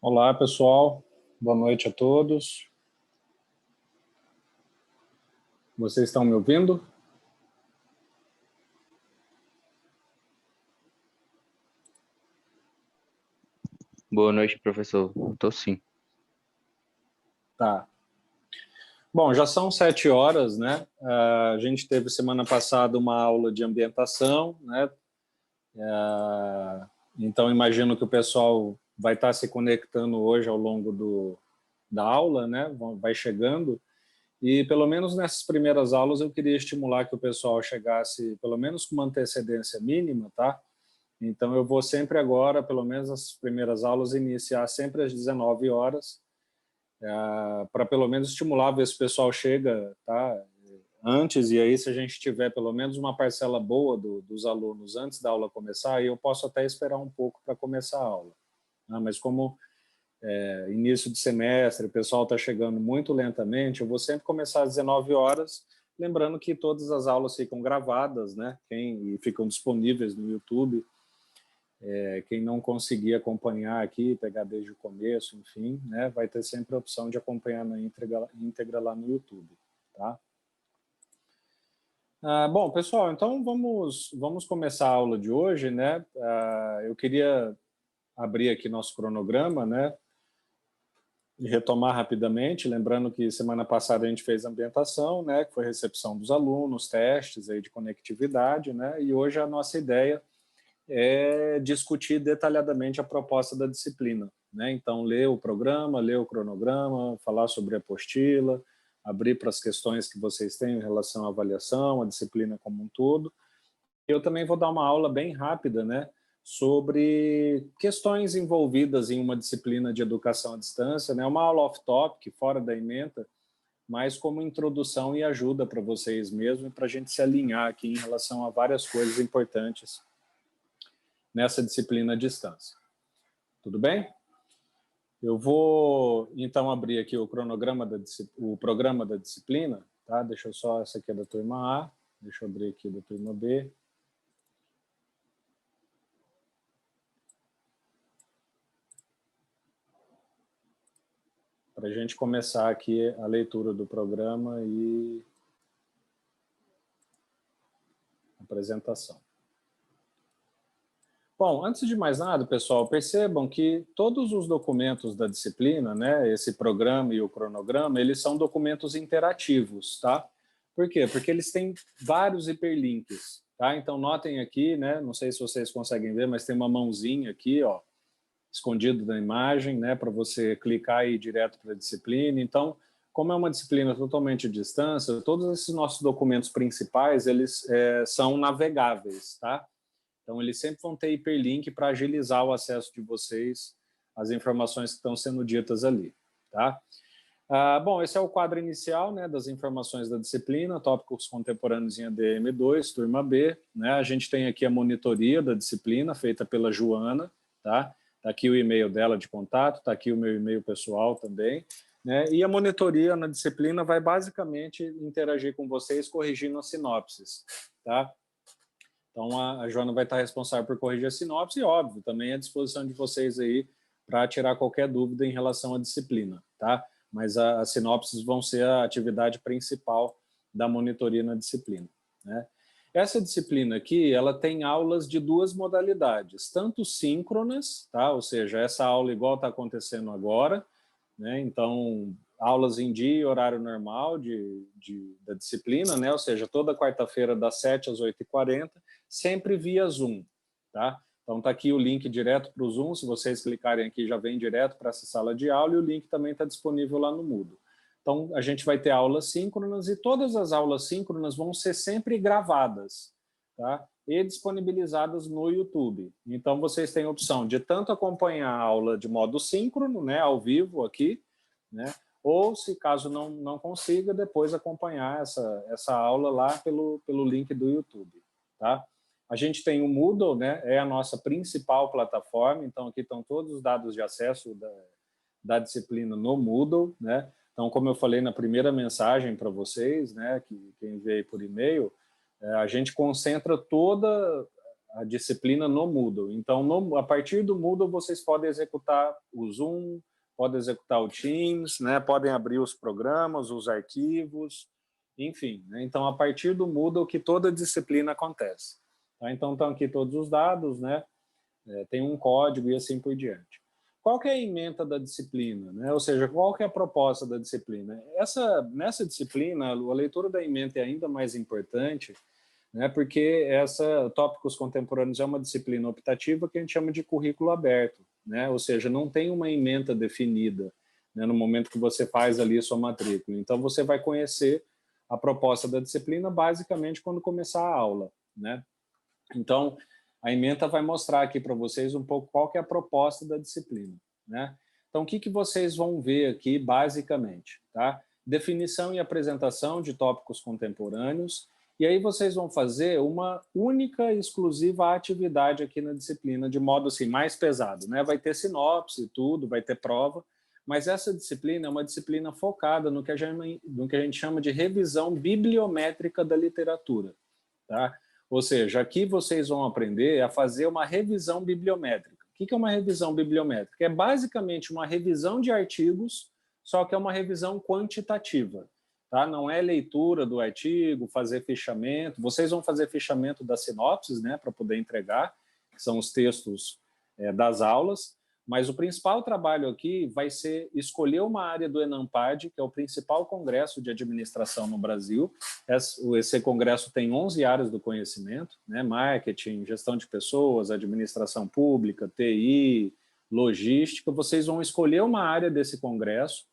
Olá, pessoal. Boa noite a todos. Vocês estão me ouvindo? Boa noite, professor. Tô sim. Tá. Bom, já são 7 horas, né? A gente teve semana passada uma aula de ambientação, né? Então, imagino que o pessoal vai estar se conectando hoje ao longo da aula, né? Vai chegando. E, pelo menos nessas primeiras aulas, eu queria estimular que o pessoal chegasse, pelo menos com uma antecedência mínima, tá? Então, eu vou sempre agora, pelo menos as primeiras aulas, iniciar sempre às 19 horas, para pelo menos estimular, ver se o pessoal chega, tá, antes, e aí se a gente tiver pelo menos uma parcela boa dos alunos antes da aula começar, aí eu posso até esperar um pouco para começar a aula. Mas como início de semestre, o pessoal está chegando muito lentamente, eu vou sempre começar às 19 horas, lembrando que todas as aulas ficam gravadas, né, e ficam disponíveis no YouTube. Quem não conseguir acompanhar aqui, pegar desde o começo, enfim, né, vai ter sempre a opção de acompanhar na íntegra lá no YouTube, tá? Bom, pessoal, então vamos começar a aula de hoje, né? Eu queria abrir aqui nosso cronograma, né? E retomar rapidamente, lembrando que semana passada a gente fez ambientação, né? Que foi recepção dos alunos, testes aí de conectividade, né? E hoje a nossa ideia é discutir detalhadamente a proposta da disciplina, né? Então, ler o programa, ler o cronograma, falar sobre a apostila, abrir para as questões que vocês têm em relação à avaliação, a disciplina como um todo. Eu também vou dar uma aula bem rápida, né, sobre questões envolvidas em uma disciplina de educação à distância, né? Uma aula off-topic, fora da ementa, mas como introdução e ajuda para vocês mesmo e para a gente se alinhar aqui em relação a várias coisas importantes nessa disciplina à distância. Tudo bem? Eu vou, então, abrir aqui o programa da disciplina, tá? Deixa eu só, essa aqui é da turma A, deixa eu abrir aqui da turma B. Para a gente começar aqui a leitura do programa e apresentação. Bom, antes de mais nada, pessoal, percebam que todos os documentos da disciplina, né, esse programa e o cronograma, eles são documentos interativos, tá? Por quê? Porque eles têm vários hiperlinks, tá? Então, notem aqui, né, não sei se vocês conseguem ver, mas tem uma mãozinha aqui, ó, escondido na imagem, né, para você clicar e ir direto para a disciplina. Então, como é uma disciplina totalmente à distância, todos esses nossos documentos principais, eles são navegáveis, tá? Então, eles sempre vão ter hiperlink para agilizar o acesso de vocês às informações que estão sendo ditas ali, tá? Bom, esse é o quadro inicial, né, das informações da disciplina, tópicos contemporâneos em ADM2, turma B, né? A gente tem aqui a monitoria da disciplina, feita pela Joana, tá? Tá aqui o e-mail dela de contato, tá aqui o meu e-mail pessoal também, né? E a monitoria na disciplina vai basicamente interagir com vocês, corrigindo as sinopses, tá? Então, a Joana vai estar responsável por corrigir a sinopse e, óbvio, também à disposição de vocês aí para tirar qualquer dúvida em relação à disciplina, tá? Mas as sinopses vão ser a atividade principal da monitoria na disciplina, né? Essa disciplina aqui, ela tem aulas de duas modalidades, tanto síncronas, tá? Ou seja, essa aula igual está acontecendo agora, né? Então, aulas em dia, horário normal da disciplina, né? Ou seja, toda quarta-feira das 7 às 8h40, sempre via Zoom, tá? Então está aqui o link direto para o Zoom, se vocês clicarem aqui já vem direto para essa sala de aula e o link também está disponível lá no Moodle. Então a gente vai ter aulas síncronas e todas as aulas síncronas vão ser sempre gravadas, tá? E disponibilizadas no YouTube. Então vocês têm a opção de tanto acompanhar a aula de modo síncrono, né, ao vivo aqui, né? Ou se caso não consiga, depois acompanhar essa aula lá pelo link do YouTube, tá? A gente tem o Moodle, né? É a nossa principal plataforma, então aqui estão todos os dados de acesso da disciplina no Moodle, né? Então, como eu falei na primeira mensagem para vocês, né, que enviei por e-mail, a gente concentra toda a disciplina no Moodle. Então, a partir do Moodle, vocês podem executar o Zoom, podem executar o Teams, né? Podem abrir os programas, os arquivos, enfim. Né? Então, a partir do Moodle que toda disciplina acontece. Tá? Então, estão aqui todos os dados, né? Tem um código e assim por diante. Qual que é a ementa da disciplina? Né? Ou seja, qual que é a proposta da disciplina? Nessa disciplina, a leitura da ementa é ainda mais importante, né, porque Tópicos Contemporâneos é uma disciplina optativa que a gente chama de currículo aberto, né, ou seja, não tem uma ementa definida, né, no momento que você faz ali a sua matrícula. Então, você vai conhecer a proposta da disciplina basicamente quando começar a aula. Né? Então, a ementa vai mostrar aqui para vocês um pouco qual que é a proposta da disciplina. Né? Então, o que vocês vão ver aqui basicamente? Tá? Definição e apresentação de tópicos contemporâneos. E aí vocês vão fazer uma única e exclusiva atividade aqui na disciplina, de modo assim, mais pesado. Né? Vai ter sinopse, tudo, vai ter prova, mas essa disciplina é uma disciplina focada no que a gente chama de revisão bibliométrica da literatura. Tá? Ou seja, aqui vocês vão aprender a fazer uma revisão bibliométrica. O que é uma revisão bibliométrica? É basicamente uma revisão de artigos, só que é uma revisão quantitativa. Tá? Não é leitura do artigo, fazer fichamento. Vocês vão fazer fichamento das sinopses, né, para poder entregar, que são os textos das aulas, mas o principal trabalho aqui vai ser escolher uma área do ENAMPAD, que é o principal congresso de administração no Brasil. Esse congresso tem 11 áreas do conhecimento, né, marketing, gestão de pessoas, administração pública, TI, logística. Vocês vão escolher uma área desse congresso.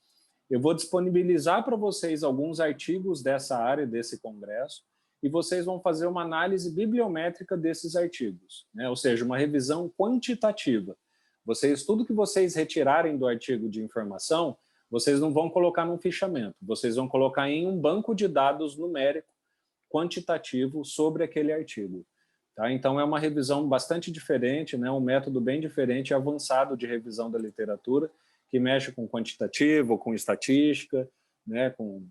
Eu vou disponibilizar para vocês alguns artigos dessa área, desse congresso, e vocês vão fazer uma análise bibliométrica desses artigos, né? Ou seja, uma revisão quantitativa. Tudo que vocês retirarem do artigo de informação, vocês não vão colocar num fichamento, vocês vão colocar em um banco de dados numérico quantitativo sobre aquele artigo. Tá? Então, é uma revisão bastante diferente, né? Um método bem diferente e avançado de revisão da literatura, que mexe com quantitativo, com estatística, né, com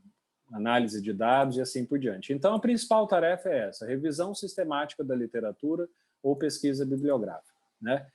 análise de dados e assim por diante. Então, a principal tarefa é essa, revisão sistemática da literatura ou pesquisa bibliográfica. Né?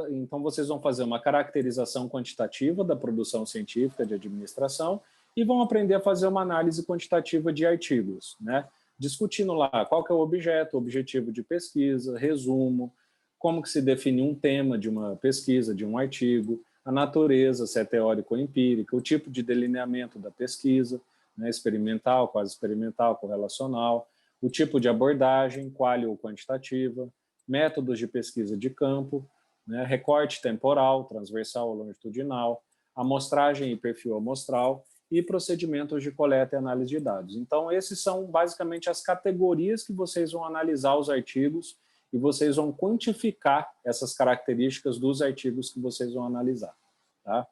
Então, vocês vão fazer uma caracterização quantitativa da produção científica de administração e vão aprender a fazer uma análise quantitativa de artigos, né? Discutindo lá qual que é o objeto, o objetivo de pesquisa, resumo, como que se define um tema de uma pesquisa, de um artigo, a natureza, se é teórico ou empírica, o tipo de delineamento da pesquisa, né, experimental, quase experimental, correlacional, o tipo de abordagem, qual ou quantitativa, métodos de pesquisa de campo, né, recorte temporal, transversal ou longitudinal, amostragem e perfil amostral e procedimentos de coleta e análise de dados. Então, esses são basicamente as categorias que vocês vão analisar os artigos e vocês vão quantificar essas características dos artigos que vocês vão analisar. Tá?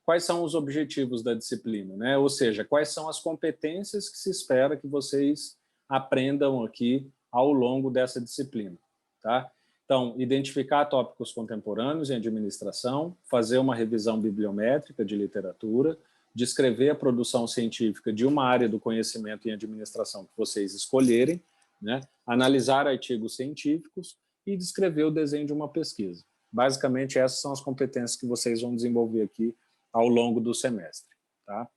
Quais são os objetivos da disciplina? Né? Ou seja, quais são as competências que se espera que vocês aprendam aqui ao longo dessa disciplina? Tá? Então, identificar tópicos contemporâneos em administração, fazer uma revisão bibliométrica de literatura, descrever a produção científica de uma área do conhecimento em administração que vocês escolherem, né? Analisar artigos científicos e descrever o desenho de uma pesquisa. Basicamente, essas são as competências que vocês vão desenvolver aqui ao longo do semestre. Tá?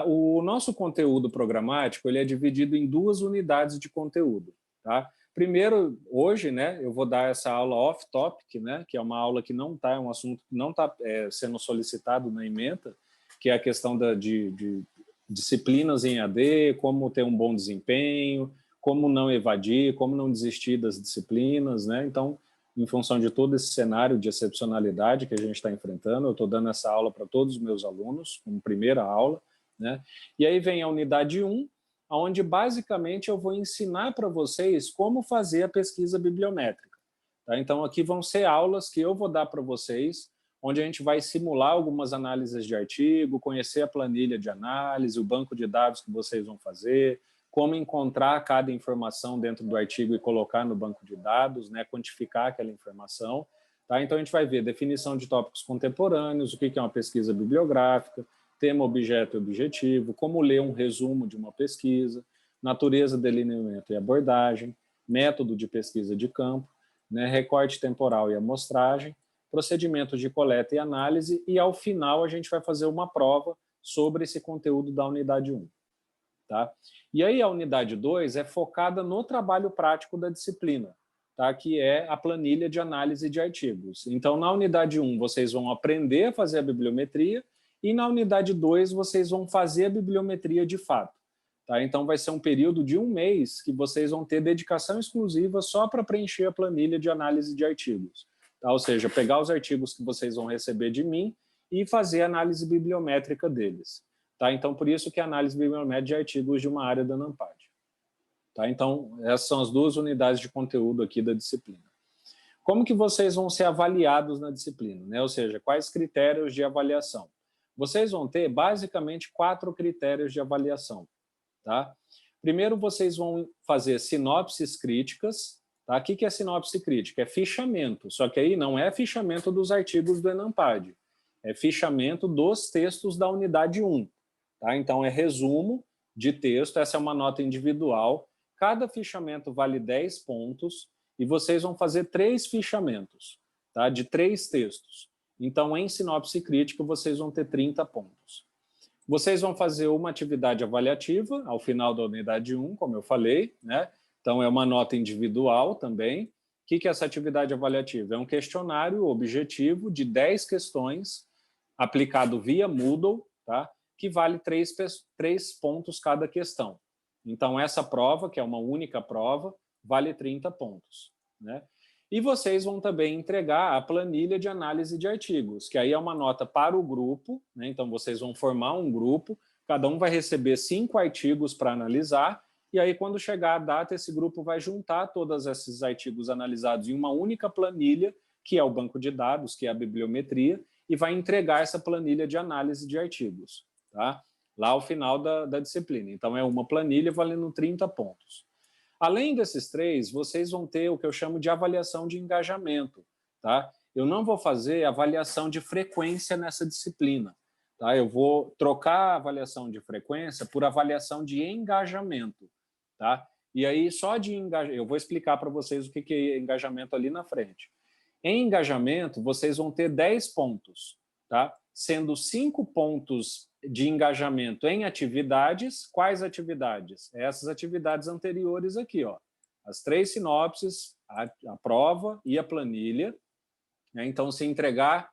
O nosso conteúdo programático ele é dividido em 2 unidades de conteúdo. Tá? Primeiro, hoje, né, eu vou dar essa aula off-topic, né, que é uma aula que não está, é um assunto que não está sendo solicitado na ementa, que é a questão de disciplinas em AD, como ter um bom desempenho, como não evadir, como não desistir das disciplinas, né? Então, em função de todo esse cenário de excepcionalidade que a gente está enfrentando, eu estou dando essa aula para todos os meus alunos, como primeira aula, né? E aí vem a unidade 1, onde basicamente eu vou ensinar para vocês como fazer a pesquisa bibliométrica. Tá? Então, aqui vão ser aulas que eu vou dar para vocês, onde a gente vai simular algumas análises de artigo, conhecer a planilha de análise, o banco de dados que vocês vão fazer, como encontrar cada informação dentro do artigo e colocar no banco de dados, né, quantificar aquela informação. Tá? Então, a gente vai ver definição de tópicos contemporâneos, o que é uma pesquisa bibliográfica, tema, objeto e objetivo, como ler um resumo de uma pesquisa, natureza, delineamento e abordagem, método de pesquisa de campo, né, recorte temporal e amostragem, procedimentos de coleta e análise, e ao final a gente vai fazer uma prova sobre esse conteúdo da unidade 1. Tá? E aí a unidade 2 é focada no trabalho prático da disciplina, tá? Que é a planilha de análise de artigos. Então, na unidade 1, vocês vão aprender a fazer a bibliometria, e na unidade 2, vocês vão fazer a bibliometria de fato. Tá? Então, vai ser um período de 1 mês que vocês vão ter dedicação exclusiva só para preencher a planilha de análise de artigos. Tá? Ou seja, pegar os artigos que vocês vão receber de mim e fazer a análise bibliométrica deles. Tá? Então, por isso que é a análise bibliométrica de artigos de uma área da NAMPAD. Tá? Então, essas são as 2 unidades de conteúdo aqui da disciplina. Como que vocês vão ser avaliados na disciplina? Né? Ou seja, quais critérios de avaliação? Vocês vão ter, basicamente, 4 critérios de avaliação. Tá? Primeiro, vocês vão fazer sinopses críticas. Tá? O que é sinopse crítica? É fichamento, só que aí não é fichamento dos artigos do ENAMPAD, é fichamento dos textos da unidade 1. Tá? Então, é resumo de texto, essa é uma nota individual. Cada fichamento vale 10 pontos e vocês vão fazer 3 fichamentos, tá? De 3 textos. Então, em sinopse crítica, vocês vão ter 30 pontos. Vocês vão fazer uma atividade avaliativa ao final da unidade 1, como eu falei, né? Então, é uma nota individual também. O que é essa atividade avaliativa? É um questionário objetivo de 10 questões aplicado via Moodle, tá? Que vale 3 pontos cada questão. Então, essa prova, que é uma única prova, vale 30 pontos. Né? E vocês vão também entregar a planilha de análise de artigos, que aí é uma nota para o grupo, né? Então, vocês vão formar um grupo, cada um vai receber 5 artigos para analisar, e aí, quando chegar a data, esse grupo vai juntar todos esses artigos analisados em uma única planilha, que é o banco de dados, que é a bibliometria, e vai entregar essa planilha de análise de artigos. Tá? Lá ao final da disciplina. Então, é uma planilha valendo 30 pontos. Além desses 3, vocês vão ter o que eu chamo de avaliação de engajamento. Tá? Eu não vou fazer avaliação de frequência nessa disciplina. Tá? Eu vou trocar a avaliação de frequência por avaliação de engajamento. Tá? E aí, só de engajamento, eu vou explicar para vocês o que é engajamento ali na frente. Em engajamento, vocês vão ter 10 pontos, tá? Sendo 5 pontos de engajamento em atividades. Quais atividades? Essas atividades anteriores aqui, ó. As 3 sinopses, a prova e a planilha. Né? Então, se entregar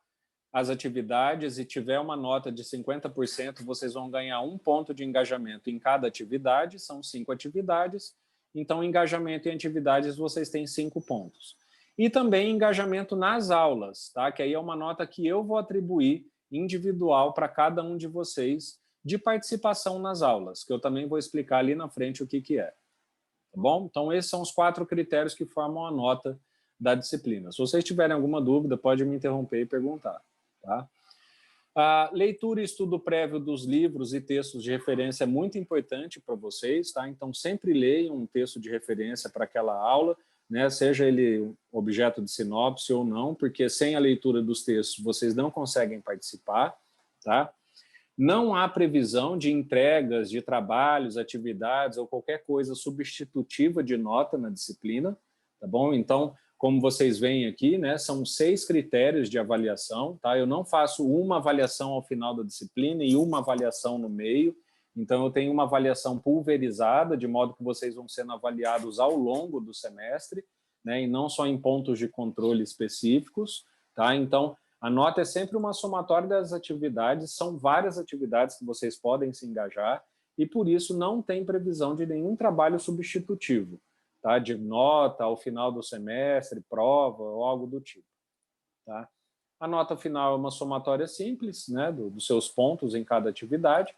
as atividades e tiver uma nota de 50%, vocês vão ganhar 1 ponto de engajamento em cada atividade, são 5 atividades. Então, engajamento em atividades, vocês têm 5 pontos. E também engajamento nas aulas, tá? Que aí é uma nota que eu vou atribuir individual para cada um de vocês de participação nas aulas, que eu também vou explicar ali na frente o que é. Tá bom? Então, esses são os 4 critérios que formam a nota da disciplina. Se vocês tiverem alguma dúvida, pode me interromper e perguntar. Tá? A leitura e estudo prévio dos livros e textos de referência é muito importante para vocês, tá? Então, sempre leiam um texto de referência para aquela aula, né, seja ele objeto de sinopse ou não, porque sem a leitura dos textos vocês não conseguem participar. Tá? Não há previsão de entregas de trabalhos, atividades ou qualquer coisa substitutiva de nota na disciplina. Tá bom? Então, como vocês veem aqui, né, são 6 critérios de avaliação. Tá? Eu não faço uma avaliação ao final da disciplina e uma avaliação no meio. Então, eu tenho uma avaliação pulverizada, de modo que vocês vão sendo avaliados ao longo do semestre, né, e não só em pontos de controle específicos. Tá? Então, a nota é sempre uma somatória das atividades, são várias atividades que vocês podem se engajar, e por isso não tem previsão de nenhum trabalho substitutivo, tá? De nota ao final do semestre, prova ou algo do tipo. Tá? A nota final é uma somatória simples, né, dos seus pontos em cada atividade.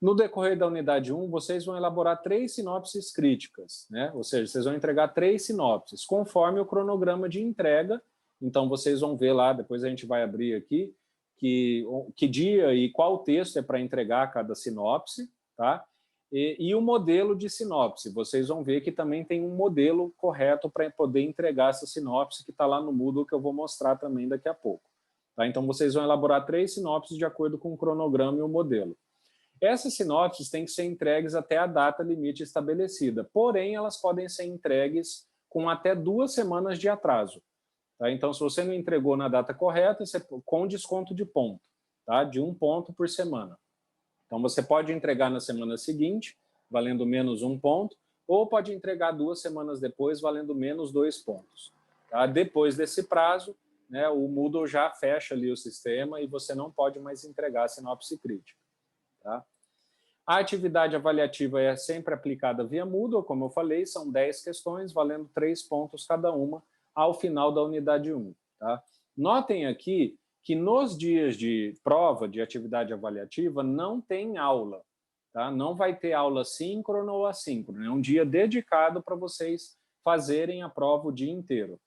No decorrer da unidade 1, vocês vão elaborar 3 sinopses críticas, né? Ou seja, vocês vão entregar 3 sinopses, conforme o cronograma de entrega. Então, vocês vão ver lá, depois a gente vai abrir aqui, que dia e qual texto é para entregar cada sinopse, tá? E o modelo de sinopse. Vocês vão ver que também tem um modelo correto para poder entregar essa sinopse, que está lá no Moodle, que eu vou mostrar também daqui a pouco. Tá? Então, vocês vão elaborar 3 sinopses de acordo com o cronograma e o modelo. Essas sinopses têm que ser entregues até a data limite estabelecida, porém, elas podem ser entregues com até 2 semanas de atraso. Tá? Então, se você não entregou na data correta, você, com desconto de ponto, tá? De 1 ponto por semana. Então, você pode entregar na semana seguinte, valendo menos 1 ponto, ou pode entregar 2 semanas depois, valendo menos 2 pontos. Tá? Depois desse prazo, né, o Moodle já fecha ali o sistema e você não pode mais entregar a sinopse crítica. Tá? A atividade avaliativa é sempre aplicada via Moodle, como eu falei, são 10 questões, valendo 3 pontos cada uma, ao final da unidade 1. Tá? Notem aqui que nos dias de prova de atividade avaliativa não tem aula. Tá? Não vai ter aula síncrona ou assíncrona. É um dia dedicado para vocês fazerem a prova o dia inteiro.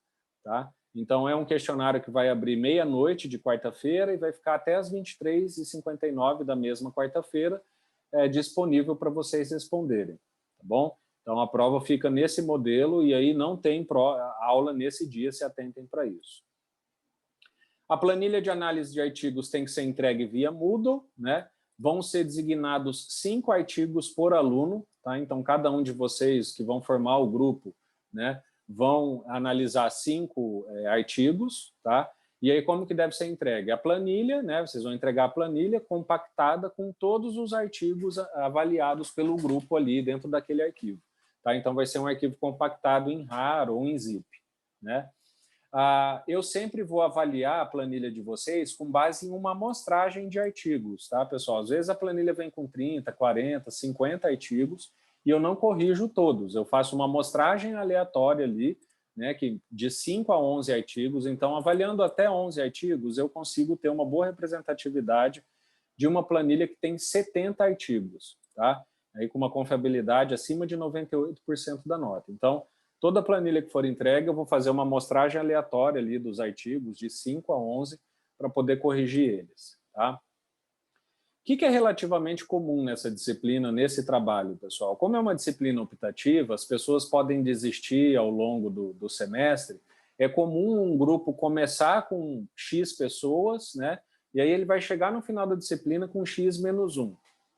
Tá? Então, é um questionário que vai abrir meia-noite de quarta-feira e vai ficar até as 23h59 da mesma quarta-feira, disponível para vocês responderem. Tá bom? Então, a prova fica nesse modelo e aí não tem aula nesse dia, se atentem para isso. A planilha de análise de artigos tem que ser entregue via Moodle, né? Vão ser designados 5 artigos por aluno, tá? Então, cada um de vocês que vão formar o grupo, né, vão analisar 5 artigos, tá? E aí, como que deve ser entregue? A planilha, né? Vocês vão entregar a planilha compactada com todos os artigos avaliados pelo grupo ali dentro daquele arquivo, tá? Então, vai ser um arquivo compactado em RAR ou em ZIP, né? Eu sempre vou avaliar a planilha de vocês com base em uma amostragem de artigos, tá, pessoal? Às vezes a planilha vem com 30, 40, 50 artigos e eu não corrijo todos. Eu faço uma amostragem aleatória ali, né, de 5 a 11 artigos. Então, avaliando até 11 artigos, eu consigo ter uma boa representatividade de uma planilha que tem 70 artigos, tá? Aí com uma confiabilidade acima de 98% da nota. Então, toda planilha que for entregue, eu vou fazer uma amostragem aleatória ali dos artigos, de 5 a 11, para poder corrigir eles. Tá? O que é relativamente comum nessa disciplina, nesse trabalho, pessoal? Como é uma disciplina optativa, as pessoas podem desistir ao longo do semestre. É comum um grupo começar com X pessoas, né? E aí ele vai chegar no final da disciplina com X menos 1.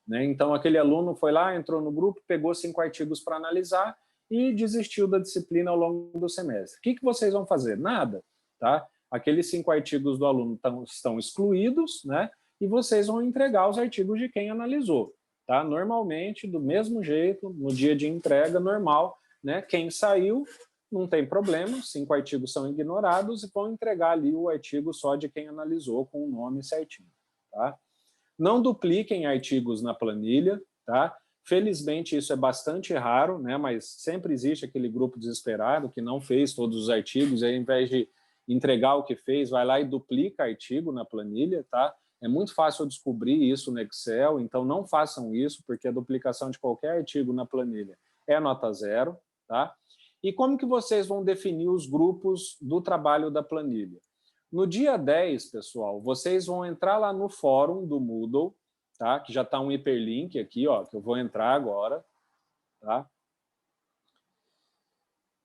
Né? Então, aquele aluno foi lá, entrou no grupo, pegou 5 artigos para analisar, e desistiu da disciplina ao longo do semestre. O que vocês vão fazer? Nada. Tá? Aqueles 5 artigos do aluno estão excluídos, né? E vocês vão entregar os artigos de quem analisou. Tá? Normalmente, do mesmo jeito, no dia de entrega normal, né? Quem saiu, não tem problema, 5 artigos são ignorados e vão entregar ali o artigo só de quem analisou com o nome certinho. Tá? Não dupliquem artigos na planilha, tá? Felizmente, isso é bastante raro, né? Mas sempre existe aquele grupo desesperado que não fez todos os artigos e, ao invés de entregar o que fez, vai lá e duplica artigo na planilha, tá? É muito fácil descobrir isso no Excel, então não façam isso, porque a duplicação de qualquer artigo na planilha é nota 0, tá? E como que vocês vão definir os grupos do trabalho da planilha? No dia 10, pessoal, vocês vão entrar lá no fórum do Moodle, tá? Que já está um hiperlink aqui, ó, que eu vou entrar agora. Tá?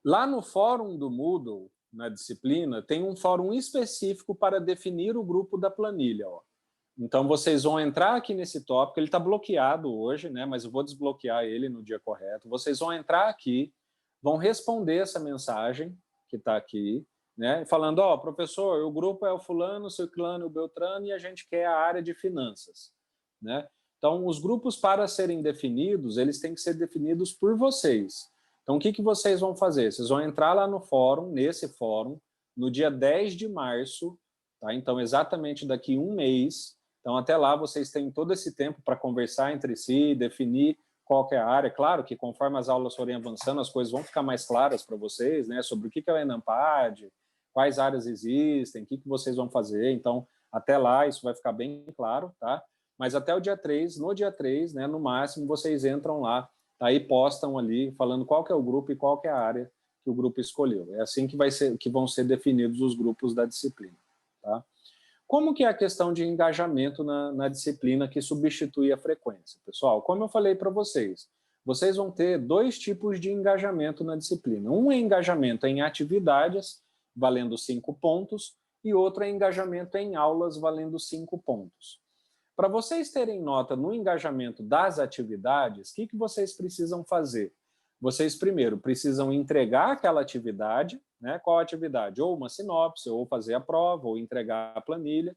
Lá no fórum do Moodle, na disciplina, tem um fórum específico para definir o grupo da planilha. Ó. Então, vocês vão entrar aqui nesse tópico, ele está bloqueado hoje, né? Mas eu vou desbloquear ele no dia correto. Vocês vão entrar aqui, vão responder essa mensagem que está aqui, né? Falando, ó, professor, o grupo é o fulano, o ciclano, o beltrano, e a gente quer a área de finanças. Né? Então, os grupos, para serem definidos, eles têm que ser definidos por vocês. Então, o que vocês vão fazer? Vocês vão entrar lá no fórum, nesse fórum, no dia 10 de março, tá? Então, exatamente daqui 1 mês. Então, até lá, vocês têm todo esse tempo para conversar entre si, definir qual que é a área. Claro que, conforme as aulas forem avançando, as coisas vão ficar mais claras para vocês, né? Sobre o que é o ENAMPAD, quais áreas existem, o que vocês vão fazer. Então, até lá, isso vai ficar bem claro, tá? Mas até o dia 3, no dia 3, né, no máximo, vocês entram lá, tá, e postam ali, falando qual que é o grupo e qual que é a área que o grupo escolheu. É assim que vão ser definidos os grupos da disciplina. Tá? Como que é a questão de engajamento na disciplina que substitui a frequência? Pessoal, como eu falei para vocês, vocês vão ter 2 tipos de engajamento na disciplina. Um é engajamento em atividades, valendo 5 pontos, e outro é engajamento em aulas, valendo 5 pontos. Para vocês terem nota no engajamento das atividades, o que vocês precisam fazer? Vocês, primeiro, precisam entregar aquela atividade, né? Qual atividade? Ou uma sinopse, ou fazer a prova, ou entregar a planilha,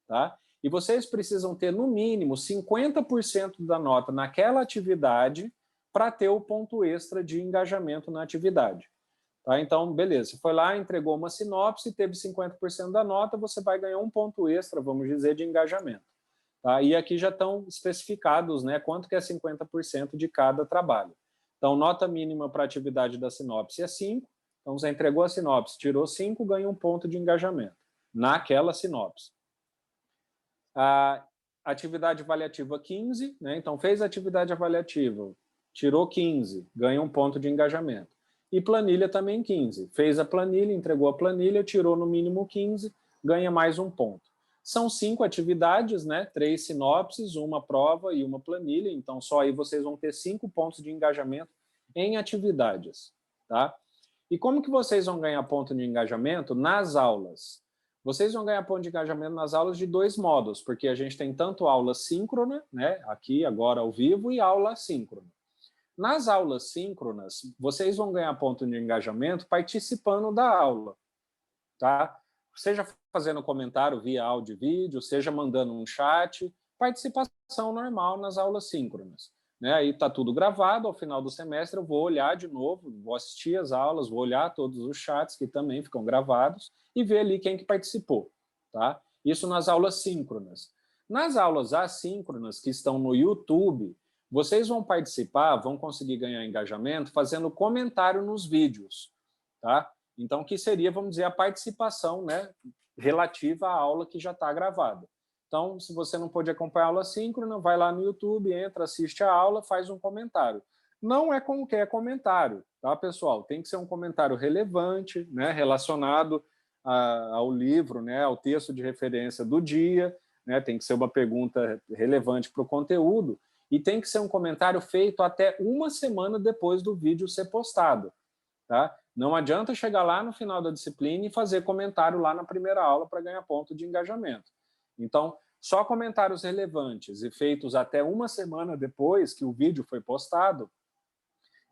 tá? E vocês precisam ter, no mínimo, 50% da nota naquela atividade para ter o ponto extra de engajamento na atividade. Tá? Então, beleza, você foi lá, entregou uma sinopse, teve 50% da nota, você vai ganhar um ponto extra, vamos dizer, de engajamento. Tá? E aqui já estão especificados, né, quanto que é 50% de cada trabalho. Então, nota mínima para a atividade da sinopse é 5. Então, você entregou a sinopse, tirou 5, ganha um ponto de engajamento naquela sinopse. A atividade avaliativa 15, né? Então, fez a atividade avaliativa, tirou 15, ganha um ponto de engajamento. E planilha também 15. Fez a planilha, entregou a planilha, tirou no mínimo 15, ganha mais um ponto. São 5 atividades, né? 3 sinopses, uma prova e uma planilha. Então, só aí vocês vão ter 5 pontos de engajamento em atividades. Tá? E como que vocês vão ganhar ponto de engajamento? Nas aulas. Vocês vão ganhar ponto de engajamento nas aulas de 2 modos, porque a gente tem tanto aula síncrona, né? Aqui, agora ao vivo, e aula assíncrona. Nas aulas síncronas, vocês vão ganhar ponto de engajamento participando da aula. Tá? Seja fazendo comentário via áudio e vídeo, seja mandando um chat, participação normal nas aulas síncronas. Né? Aí está tudo gravado, ao final do semestre eu vou olhar de novo, vou assistir as aulas, vou olhar todos os chats que também ficam gravados e ver ali quem que participou. Tá? Isso nas aulas síncronas. Nas aulas assíncronas, que estão no YouTube, vocês vão participar, vão conseguir ganhar engajamento fazendo comentário nos vídeos. Tá? Então, que seria, vamos dizer, a participação, né, relativa à aula que já está gravada. Então, se você não pôde acompanhar a aula síncrona, vai lá no YouTube, entra, assiste a aula, faz um comentário. Não é qualquer comentário, tá, pessoal? Tem que ser um comentário relevante, né, relacionado ao livro, né, ao texto de referência do dia, né, tem que ser uma pergunta relevante para o conteúdo, e tem que ser um comentário feito até uma semana depois do vídeo ser postado. Tá? Não adianta chegar lá no final da disciplina e fazer comentário lá na primeira aula para ganhar ponto de engajamento. Então, só comentários relevantes e feitos até uma semana depois que o vídeo foi postado,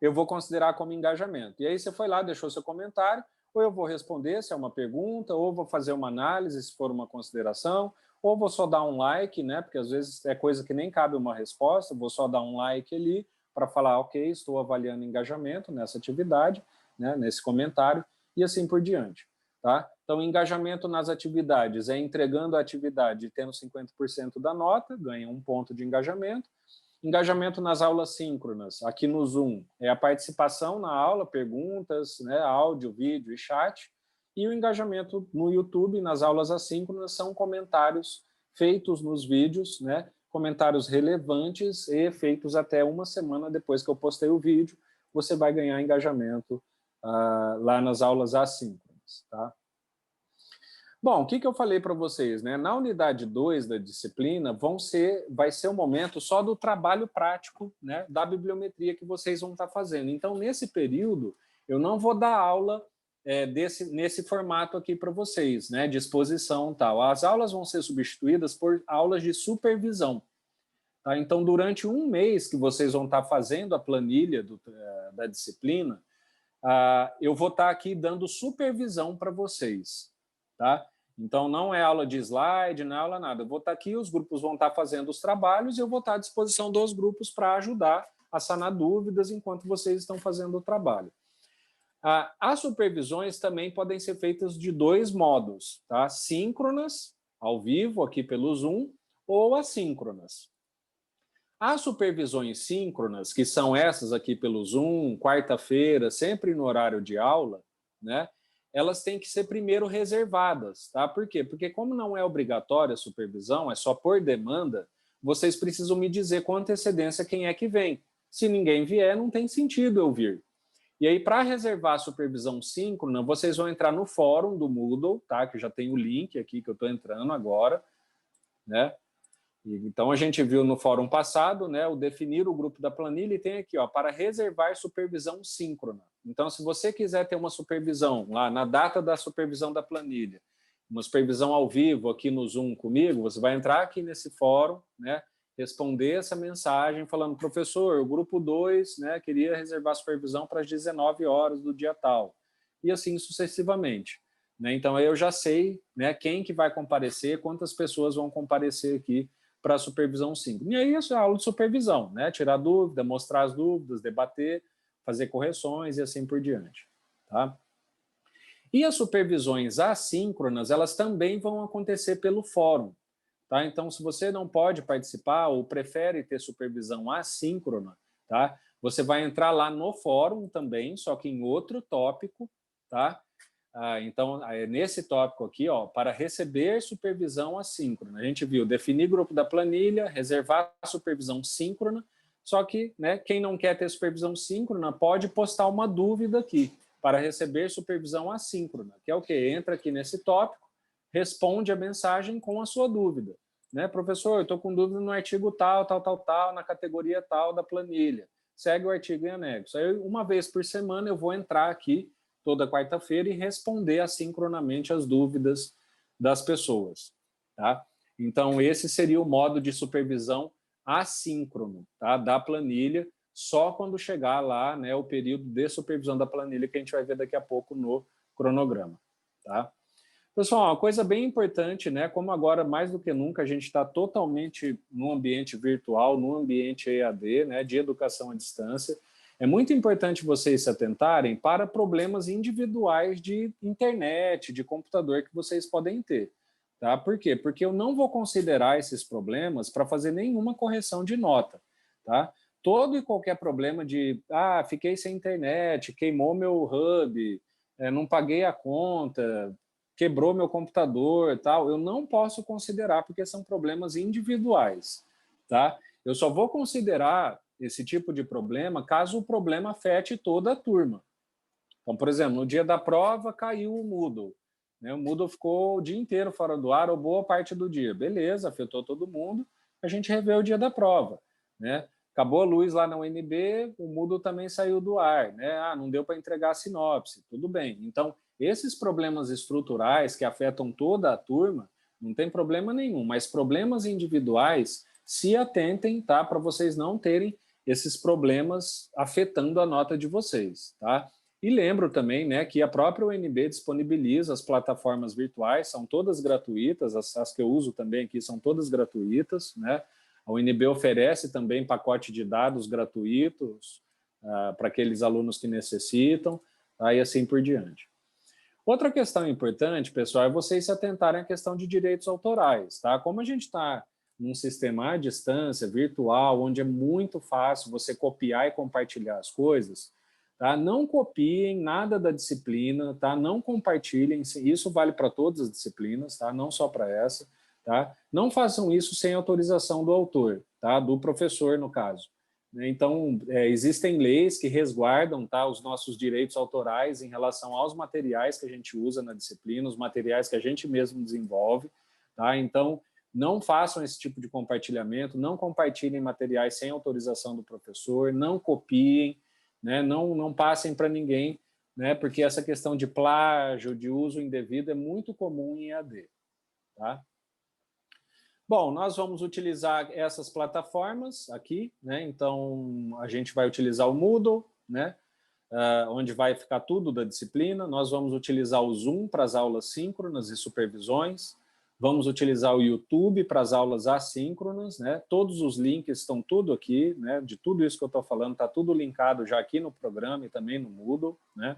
eu vou considerar como engajamento. E aí você foi lá, deixou seu comentário, ou eu vou responder se é uma pergunta, ou vou fazer uma análise se for uma consideração, ou vou só dar um like, né? Porque às vezes é coisa que nem cabe uma resposta, vou só dar um like ali para falar, ok, estou avaliando engajamento nessa atividade, né, nesse comentário, e assim por diante. Tá? Então, engajamento nas atividades é entregando a atividade e tendo 50% da nota, ganha um ponto de engajamento. Engajamento nas aulas síncronas, aqui no Zoom, é a participação na aula, perguntas, né, áudio, vídeo e chat. E o engajamento no YouTube, nas aulas assíncronas, são comentários feitos nos vídeos, né, comentários relevantes e feitos até uma semana depois que eu postei o vídeo, você vai ganhar engajamento lá nas aulas assíncronas. Tá? Bom, o que eu falei para vocês? Né? Na unidade 2 da disciplina, vai ser um momento só do trabalho prático, né, da bibliometria que vocês vão estar fazendo. Então, nesse período, eu não vou dar aula nesse formato aqui para vocês, né, de exposição e tal. As aulas vão ser substituídas por aulas de supervisão. Tá? Então, durante um mês que vocês vão estar fazendo a planilha da disciplina, eu vou estar aqui dando supervisão para vocês. Tá? Então, não é aula de slide, não é aula nada. Eu vou estar aqui, os grupos vão estar fazendo os trabalhos e eu vou estar à disposição dos grupos para ajudar a sanar dúvidas enquanto vocês estão fazendo o trabalho. As supervisões também podem ser feitas de 2 modos, tá? Síncronas, ao vivo, aqui pelo Zoom, ou assíncronas. As supervisões síncronas, que são essas aqui pelo Zoom, quarta-feira, sempre no horário de aula, né? Elas têm que ser primeiro reservadas, tá? Por quê? Porque como não é obrigatória a supervisão, é só por demanda, vocês precisam me dizer com antecedência quem é que vem. Se ninguém vier, não tem sentido eu vir. E aí, para reservar a supervisão síncrona, vocês vão entrar no fórum do Moodle, tá? Que já tem o link aqui que eu estou entrando agora, né? Então, a gente viu no fórum passado, né, o definir o grupo da planilha e tem aqui, ó, para reservar supervisão síncrona. Então, se você quiser ter uma supervisão lá na data da supervisão da planilha uma supervisão ao vivo aqui no Zoom comigo, você vai entrar aqui nesse fórum, né, responder essa mensagem falando, professor, o grupo 2, né, queria reservar supervisão para as 19 horas do dia tal, e assim sucessivamente. Né? Então, aí eu já sei, né, quem que vai comparecer, quantas pessoas vão comparecer aqui para a supervisão 5. E aí, isso é aula de supervisão, né? Tirar dúvida, mostrar as dúvidas, debater, fazer correções e assim por diante. Tá? E as supervisões assíncronas, elas também vão acontecer pelo fórum. Tá? Então, se você não pode participar ou prefere ter supervisão assíncrona, tá? Você vai entrar lá no fórum também, só que em outro tópico, tá? Então, nesse tópico aqui, ó, para receber supervisão assíncrona. A gente viu definir grupo da planilha, reservar supervisão síncrona, só que, né, quem não quer ter supervisão síncrona pode postar uma dúvida aqui, para receber supervisão assíncrona, que é o quê? Entra aqui nesse tópico, responde a mensagem com a sua dúvida. Né, professor, eu estou com dúvida no artigo tal, na categoria tal da planilha. Segue o artigo em anexo. Aí, uma vez por semana, eu vou entrar aqui toda quarta-feira e responder assincronamente as dúvidas das pessoas. Tá? Então, esse seria o modo de supervisão assíncrono, tá? Da planilha, só quando chegar lá, né, o período de supervisão da planilha, que a gente vai ver daqui a pouco no cronograma. Tá? Pessoal, uma coisa bem importante, né? Como agora, mais do que nunca, a gente está totalmente no ambiente virtual, no ambiente EAD, né, de educação à distância, é muito importante vocês se atentarem para problemas individuais de internet, de computador que vocês podem ter. Tá? Por quê? Porque eu não vou considerar esses problemas para fazer nenhuma correção de nota. Tá? Todo e qualquer problema de, fiquei sem internet, queimou meu hub, não paguei a conta, quebrou meu computador, tal, eu não posso considerar porque são problemas individuais. Tá? Eu só vou considerar esse tipo de problema caso o problema afete toda a turma. Então, por exemplo, no dia da prova caiu o Moodle. Né? O Moodle ficou o dia inteiro fora do ar ou boa parte do dia. Beleza, afetou todo mundo, a gente revê o dia da prova. Né? Acabou a luz lá na UNB, o Moodle também saiu do ar. Né? Não deu para entregar a sinopse. Tudo bem. Então, esses problemas estruturais que afetam toda a turma, não tem problema nenhum, mas problemas individuais, se atentem, tá? Para vocês não terem esses problemas afetando a nota de vocês, tá? E lembro também, né, que a própria UNB disponibiliza as plataformas virtuais, são todas gratuitas, as que eu uso também aqui são todas gratuitas, né? A UNB oferece também pacote de dados gratuitos para aqueles alunos que necessitam, tá? E assim por diante. Outra questão importante, pessoal, é vocês se atentarem à questão de direitos autorais, tá? Como a gente está num sistema à distância, virtual, onde é muito fácil você copiar e compartilhar as coisas, tá? Não copiem nada da disciplina, tá? Não compartilhem, isso vale para todas as disciplinas, tá? Não só para essa, tá? Não façam isso sem autorização do autor, tá? Do professor, no caso. Então, existem leis que resguardam, tá, os nossos direitos autorais em relação aos materiais que a gente usa na disciplina, os materiais que a gente mesmo desenvolve. Tá? Então, não façam esse tipo de compartilhamento, não compartilhem materiais sem autorização do professor, não copiem, né, não passem para ninguém, né, porque essa questão de plágio, de uso indevido é muito comum em EAD. Tá? Bom, nós vamos utilizar essas plataformas aqui, né? Então, a gente vai utilizar o Moodle, né? Onde vai ficar tudo da disciplina. Nós vamos utilizar o Zoom para as aulas síncronas e supervisões. Vamos utilizar o YouTube para as aulas assíncronas, né? Todos os links estão tudo aqui, né? De tudo isso que eu estou falando, está tudo linkado já aqui no programa e também no Moodle, né?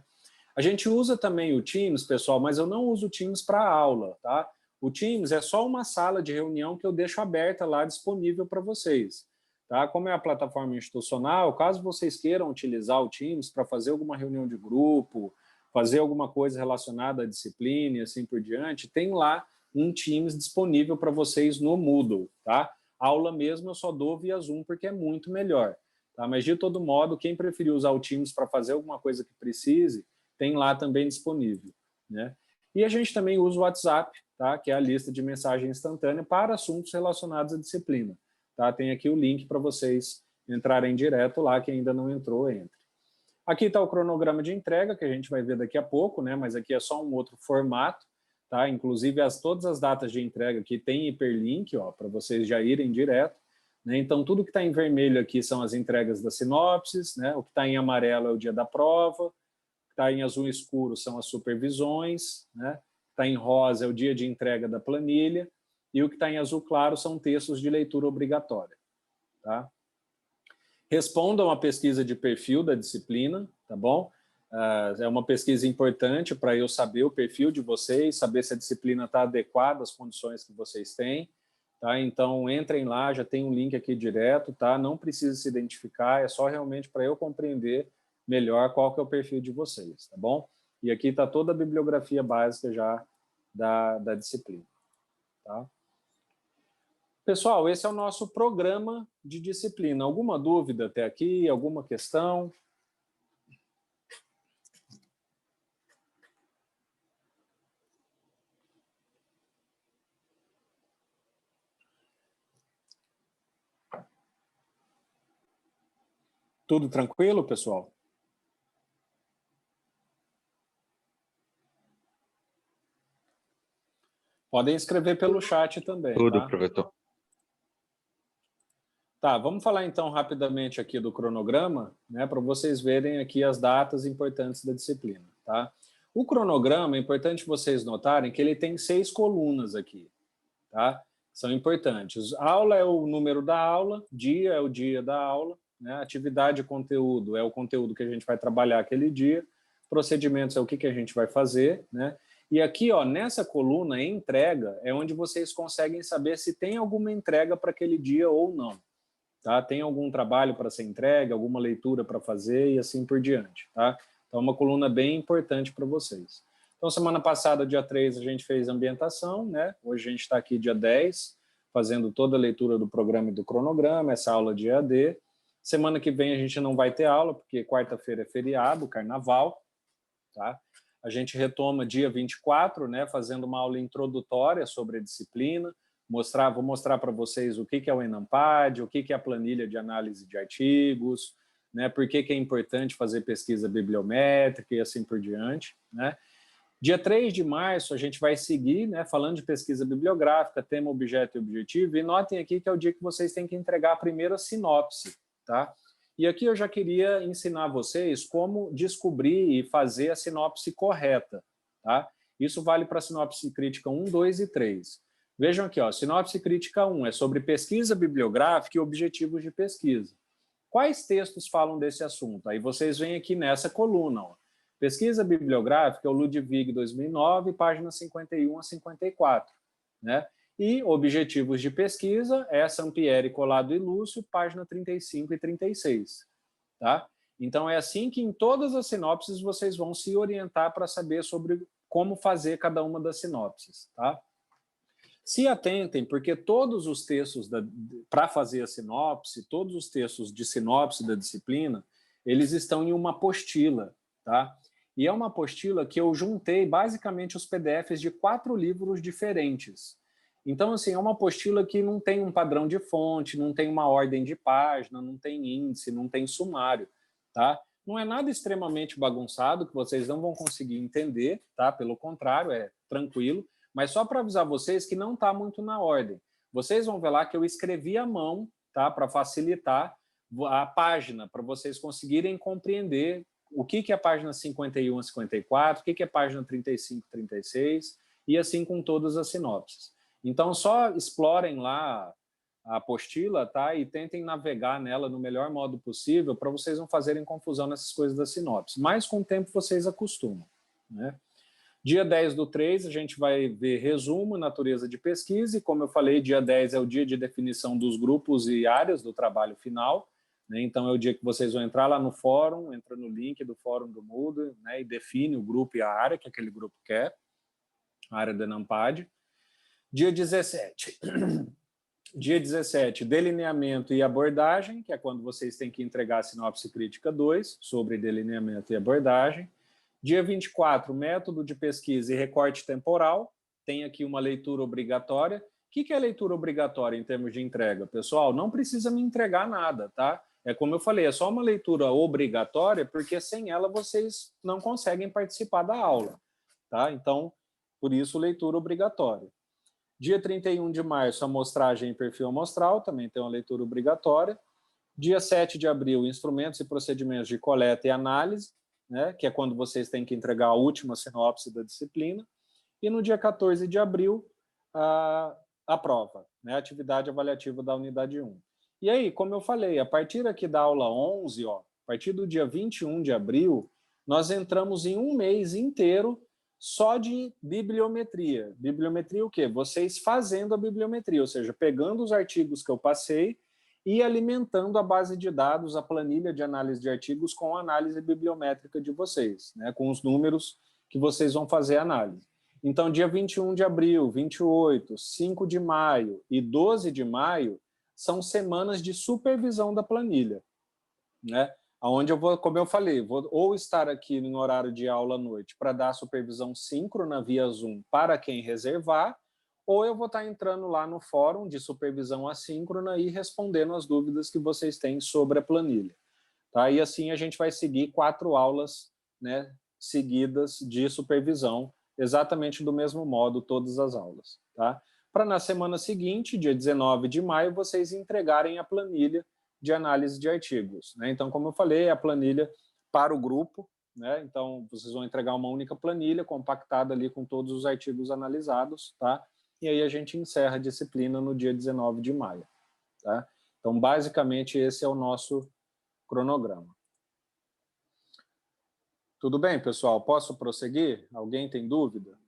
A gente usa também o Teams, pessoal, mas eu não uso o Teams para aula, tá? O Teams é só uma sala de reunião que eu deixo aberta lá, disponível para vocês. Tá? Como é a plataforma institucional, caso vocês queiram utilizar o Teams para fazer alguma reunião de grupo, fazer alguma coisa relacionada à disciplina e assim por diante, tem lá um Teams disponível para vocês no Moodle. Tá? A aula mesmo eu só dou via Zoom porque é muito melhor. Tá? Mas, de todo modo, quem preferir usar o Teams para fazer alguma coisa que precise, tem lá também disponível. Né? E a gente também usa o WhatsApp, tá? Que é a lista de mensagem instantânea para assuntos relacionados à disciplina. Tá? Tem aqui o link para vocês entrarem direto lá, quem ainda não entrou, entre. Aqui está o cronograma de entrega, que a gente vai ver daqui a pouco, né? Mas aqui é só um outro formato. tá? Inclusive, todas as datas de entrega aqui tem hiperlink, ó, para vocês já irem direto, né? Então, tudo que está em vermelho aqui são as entregas das sinopses, né? O que está em amarelo é o dia da prova, o que está em azul escuro são as supervisões, né? O que está em rosa é o dia de entrega da planilha, e o que está em azul claro são textos de leitura obrigatória, tá? Respondam a pesquisa de perfil da disciplina, tá bom? É uma pesquisa importante para eu saber o perfil de vocês, saber se a disciplina está adequada às condições que vocês têm, tá? Então, entrem lá, já tem um link aqui direto, tá? Não precisa se identificar, é só realmente para eu compreender melhor qual que é o perfil de vocês, tá bom? E aqui está toda a bibliografia básica já da disciplina, tá? Pessoal, esse é o nosso programa de disciplina. Alguma dúvida até aqui? Alguma questão? Tudo tranquilo, pessoal? Podem escrever pelo chat também, Tudo, tá? professor. Tá, vamos falar então rapidamente aqui do cronograma, né, para vocês verem aqui as datas importantes da disciplina, tá? O cronograma, é importante vocês notarem que ele tem 6 colunas aqui, tá? São importantes. Aula é o número da aula, dia é o dia da aula, né? Atividade e conteúdo é o conteúdo que a gente vai trabalhar aquele dia, procedimentos é o que a gente vai fazer, né? E aqui, ó, nessa coluna, entrega, é onde vocês conseguem saber se tem alguma entrega para aquele dia ou não. Tá? Tem algum trabalho para ser entregue, alguma leitura para fazer e assim por diante. Tá? Então, é uma coluna bem importante para vocês. Então, semana passada, dia 3, a gente fez ambientação, né? Hoje a gente está aqui dia 10, fazendo toda a leitura do programa e do cronograma, essa aula de EAD. Semana que vem a gente não vai ter aula, porque quarta-feira é feriado, carnaval. Tá? A gente retoma dia 24, né, fazendo uma aula introdutória sobre a disciplina, vou mostrar para vocês o que é o ENAMPAD, o que é a planilha de análise de artigos, né, por que é importante fazer pesquisa bibliométrica e assim por diante. Né. Dia 3 de março, a gente vai seguir, né, falando de pesquisa bibliográfica, tema, objeto e objetivo, e notem aqui que é o dia que vocês têm que entregar a primeira sinopse, tá? E aqui eu já queria ensinar vocês como descobrir e fazer a sinopse correta, tá? Isso vale para a sinopse crítica 1, 2 e 3. Vejam aqui, ó, sinopse crítica 1 é sobre pesquisa bibliográfica e objetivos de pesquisa. Quais textos falam desse assunto? Aí vocês vêm aqui nessa coluna, ó. Pesquisa bibliográfica é o Ludwig 2009, páginas 51 a 54, né? E objetivos de pesquisa é Sampieri, Colado e Lúcio, página 35 e 36, tá? Então é assim que em todas as sinopses vocês vão se orientar para saber sobre como fazer cada uma das sinopses, tá? Se atentem, porque todos os textos para fazer a sinopse, todos os textos de sinopse da disciplina, eles estão em uma apostila, tá? E é uma apostila que eu juntei basicamente os PDFs de 4 livros diferentes. Então, assim, é uma apostila que não tem um padrão de fonte, não tem uma ordem de página, não tem índice, não tem sumário, tá? Não é nada extremamente bagunçado, que vocês não vão conseguir entender, tá? Pelo contrário, é tranquilo. Mas só para avisar vocês que não está muito na ordem. Vocês vão ver lá que eu escrevi à mão, tá? Para facilitar a página, para vocês conseguirem compreender o que é a página 51 a 54, o que é a página 35 a 36, e assim com todas as sinopses. Então, só explorem lá a apostila, tá? E tentem navegar nela no melhor modo possível para vocês não fazerem confusão nessas coisas da sinopse. Mas com o tempo vocês acostumam, né? Dia 10 do 3, a gente vai ver resumo, natureza de pesquisa, e como eu falei, dia 10 é o dia de definição dos grupos e áreas do trabalho final, né? Então é o dia que vocês vão entrar lá no fórum, entra no link do fórum do Moodle, né? E define o grupo e a área que aquele grupo quer, a área do ENAMPAD. Dia 17. Dia 17, delineamento e abordagem, que é quando vocês têm que entregar a sinopse crítica 2 sobre delineamento e abordagem. Dia 24, método de pesquisa e recorte temporal. Tem aqui uma leitura obrigatória. O que é leitura obrigatória em termos de entrega? Pessoal, não precisa me entregar nada, tá? É como eu falei, é só uma leitura obrigatória, porque sem ela vocês não conseguem participar da aula, tá? Então, Por isso, leitura obrigatória. Dia 31 de março, amostragem e perfil amostral, também tem uma leitura obrigatória. Dia 7 de abril, instrumentos e procedimentos de coleta e análise, né, que é quando vocês têm que entregar a última sinopse da disciplina. E no dia 14 de abril, a prova, né, a atividade avaliativa da unidade 1. E aí, como eu falei, a partir aqui da aula 11, ó, a partir do dia 21 de abril, nós entramos em um mês inteiro só de bibliometria. Bibliometria o quê? Vocês fazendo a bibliometria, ou seja, pegando os artigos que eu passei e alimentando a base de dados, a planilha de análise de artigos com a análise bibliométrica de vocês, né, com os números que vocês vão fazer a análise. Então, dia 21 de abril, 28, 5 de maio e 12 de maio são semanas de supervisão da planilha, né? Onde eu vou, como eu falei, vou ou estar aqui no horário de aula à noite para dar supervisão síncrona via Zoom para quem reservar, ou eu vou estar entrando lá no fórum de supervisão assíncrona e respondendo as dúvidas que vocês têm sobre a planilha. Tá? E assim a gente vai seguir 4 aulas, né, seguidas de supervisão, exatamente do mesmo modo todas as aulas. Tá? Para na semana seguinte, dia 19 de maio, vocês entregarem a planilha de análise de artigos, né? Então, como eu falei, a planilha para o grupo, né? Então, vocês vão entregar uma única planilha compactada ali com todos os artigos analisados, tá? E aí a gente encerra a disciplina no dia 19 de maio, tá? Então, basicamente, esse é o nosso cronograma. Tudo bem, pessoal? Posso prosseguir? Alguém tem dúvida?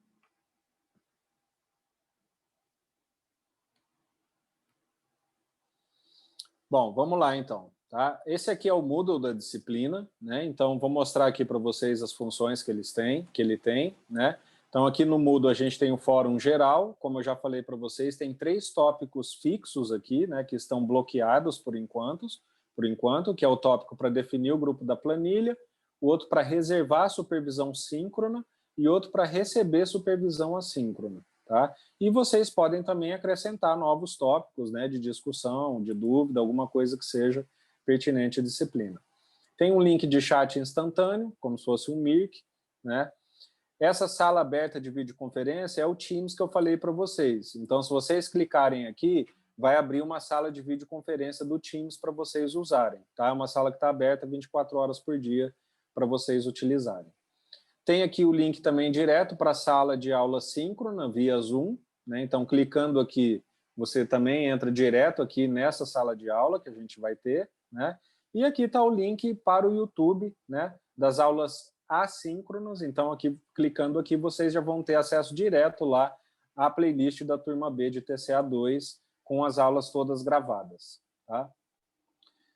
Bom, vamos lá então. Tá? Esse aqui é o Moodle da disciplina, né? Então vou mostrar aqui para vocês as funções que ele tem, né? Então aqui no Moodle a gente tem o fórum geral, como eu já falei para vocês, tem 3 tópicos fixos aqui, né, que estão bloqueados por enquanto, que é o tópico para definir o grupo da planilha, o outro para reservar supervisão síncrona e outro para receber supervisão assíncrona. Tá? E vocês podem também acrescentar novos tópicos, né, de discussão, de dúvida, alguma coisa que seja pertinente à disciplina. Tem um link de chat instantâneo, como se fosse um Mirk, né? Essa sala aberta de videoconferência é o Teams que eu falei para vocês. Então, se vocês clicarem aqui, vai abrir uma sala de videoconferência do Teams para vocês usarem. Tá? É uma sala que está aberta 24 horas por dia para vocês utilizarem. Tem aqui o link também direto para a sala de aula síncrona via Zoom, né? Então, clicando aqui, você também entra direto aqui nessa sala de aula que a gente vai ter, né? E aqui está o link para o YouTube, né, das aulas assíncronas. Então, aqui, clicando aqui, vocês já vão ter acesso direto lá à playlist da turma B de TCA2 com as aulas todas gravadas, tá?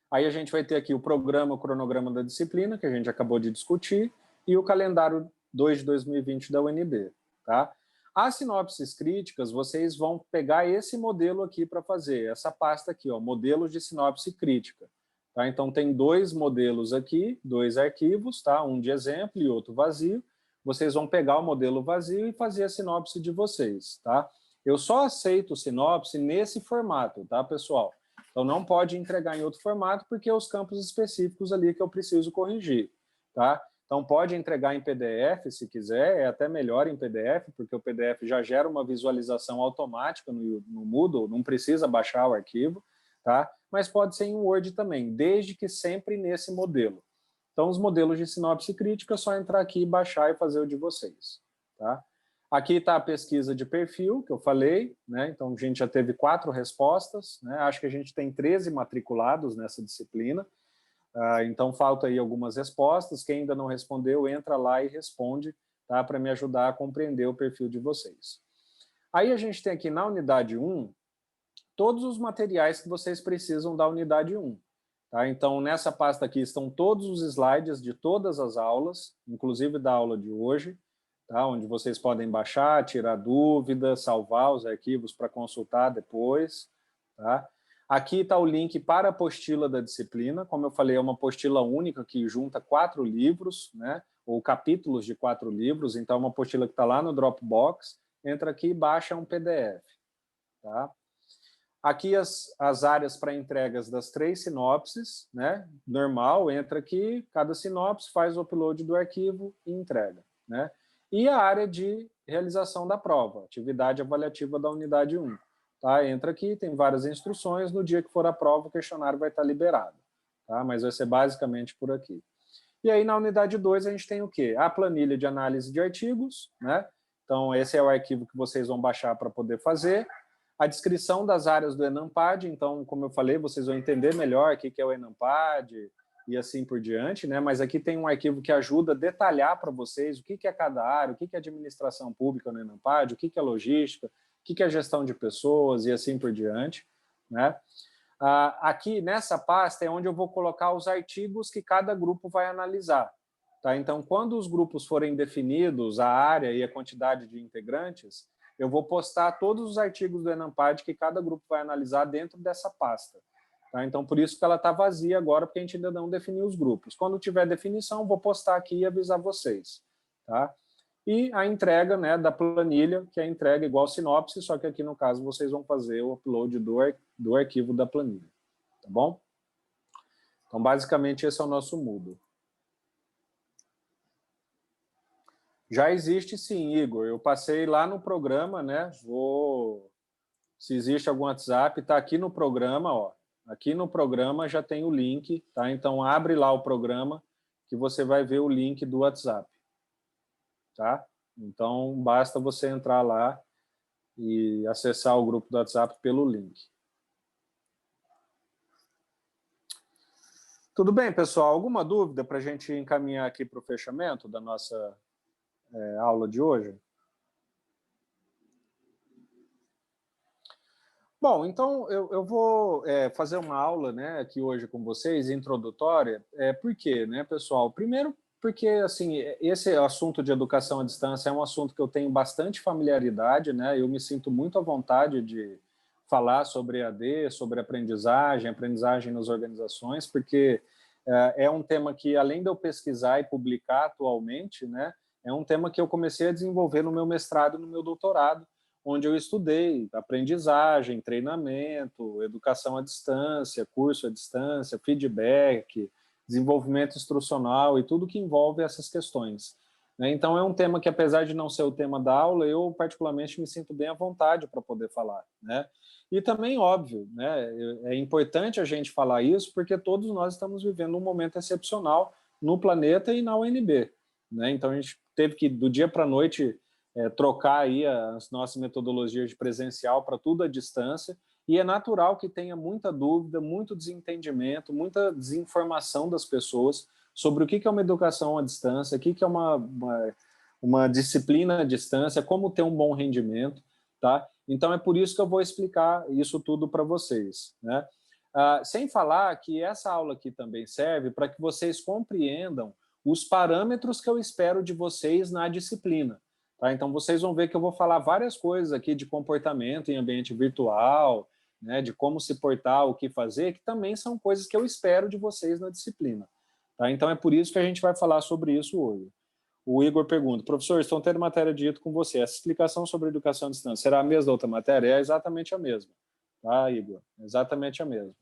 Aí a gente vai ter aqui o programa, o cronograma da disciplina, que a gente acabou de discutir, e o calendário 2 de 2020 da UNB. Tá? As sinopses críticas, vocês vão pegar esse modelo aqui para fazer, essa pasta aqui, ó, modelos de sinopse crítica. Tá? Então, tem 2 modelos aqui, 2 arquivos, tá? Um de exemplo e outro vazio. Vocês vão pegar o modelo vazio e fazer a sinopse de vocês. Tá? Eu só aceito sinopse nesse formato, tá, pessoal? Então, não pode entregar em outro formato, porque é os campos específicos ali que eu preciso corrigir. Tá? Então, pode entregar em PDF, se quiser, é até melhor em PDF, porque o PDF já gera uma visualização automática no Moodle, não precisa baixar o arquivo, tá? Mas pode ser em Word também, desde que sempre nesse modelo. Então, os modelos de sinopse crítica, é só entrar aqui, baixar e fazer o de vocês. Tá? Aqui está a pesquisa de perfil, que eu falei, né? Então, a gente já teve 4 respostas, né? Acho que a gente tem 13 matriculados nessa disciplina. Então, falta aí algumas respostas. Quem ainda não respondeu, entra lá e responde, tá? Para me ajudar a compreender o perfil de vocês. Aí a gente tem aqui na unidade 1, todos os materiais que vocês precisam da unidade 1. Tá? Então, nessa pasta aqui estão todos os slides de todas as aulas, inclusive da aula de hoje, tá? Onde vocês podem baixar, tirar dúvidas, salvar os arquivos para consultar depois. Tá? Aqui está o link para a apostila da disciplina. Como eu falei, é uma apostila única que junta 4 livros, né? Ou capítulos de 4 livros. Então, é uma apostila que está lá no Dropbox. Entra aqui e baixa um PDF. Tá? Aqui as áreas para entregas das 3 sinopses, né? Normal, entra aqui, cada sinopse faz o upload do arquivo e entrega. Né? E a área de realização da prova, atividade avaliativa da unidade 1. Tá? Entra aqui, tem várias instruções, no dia que for a prova, o questionário vai estar liberado. Tá? Mas vai ser basicamente por aqui. E aí, na unidade 2, a gente tem o quê? A planilha de análise de artigos, né? Então, esse é o arquivo que vocês vão baixar para poder fazer. A descrição das áreas do ENAMPAD, então, como eu falei, vocês vão entender melhor o que é o ENAMPAD e assim por diante, né? Mas aqui tem um arquivo que ajuda a detalhar para vocês o que é cada área, o que é administração pública no ENAMPAD, o que é logística, o que é gestão de pessoas e assim por diante, né? Aqui nessa pasta é onde eu vou colocar os artigos que cada grupo vai analisar. Tá? Então, quando os grupos forem definidos, a área e a quantidade de integrantes, eu vou postar todos os artigos do ENAMPAD que cada grupo vai analisar dentro dessa pasta. Tá? Então, por isso que ela está vazia agora, porque a gente ainda não definiu os grupos. Quando tiver definição, vou postar aqui e avisar vocês. Tá? E a entrega, né, da planilha, que é a entrega igual sinopse, só que aqui no caso vocês vão fazer o upload do arquivo da planilha, tá bom? Então, basicamente, esse é o nosso Moodle. Já existe sim, Igor, eu passei lá no programa, né, se existe algum WhatsApp, tá aqui no programa, ó, aqui no programa já tem o link, tá? Então, abre lá o programa, que você vai ver o link do WhatsApp. Tá? Então, basta você entrar lá e acessar o grupo do WhatsApp pelo link. Tudo bem, pessoal? Alguma dúvida para a gente encaminhar aqui para o fechamento da nossa aula de hoje? Bom, então eu vou fazer uma aula, né, aqui hoje com vocês, introdutória. Por quê, né, pessoal? Primeiro, porque assim, esse assunto de educação à distância é um assunto que eu tenho bastante familiaridade, né? Eu me sinto muito à vontade de falar sobre EAD, sobre aprendizagem nas organizações, porque é um tema que, além de eu pesquisar e publicar atualmente, né, é um tema que eu comecei a desenvolver no meu mestrado e no meu doutorado, onde eu estudei aprendizagem, treinamento, educação à distância, curso à distância, feedback, desenvolvimento instrucional e tudo que envolve essas questões. Então, é um tema que, apesar de não ser o tema da aula, eu particularmente me sinto bem à vontade para poder falar, né? E também, óbvio, né, é importante a gente falar isso porque todos nós estamos vivendo um momento excepcional no planeta e na UNB, né? Então, a gente teve que, do dia para a noite, trocar aí as nossas metodologias de presencial para tudo à distância, e é natural que tenha muita dúvida, muito desentendimento, muita desinformação das pessoas sobre o que é uma educação à distância, o que é uma disciplina à distância, como ter um bom rendimento, tá? Então é por isso que eu vou explicar isso tudo para vocês, né? Sem falar que essa aula aqui também serve para que vocês compreendam os parâmetros que eu espero de vocês na disciplina. Tá? Então, vocês vão ver que eu vou falar várias coisas aqui de comportamento em ambiente virtual, né, de como se portar, o que fazer, que também são coisas que eu espero de vocês na disciplina. Tá? Então, é por isso que a gente vai falar sobre isso hoje. O Igor pergunta, professor, estou tendo matéria dito com você. Essa explicação sobre educação à distância será a mesma da outra matéria? É exatamente a mesma. Tá, Igor? Exatamente a mesma.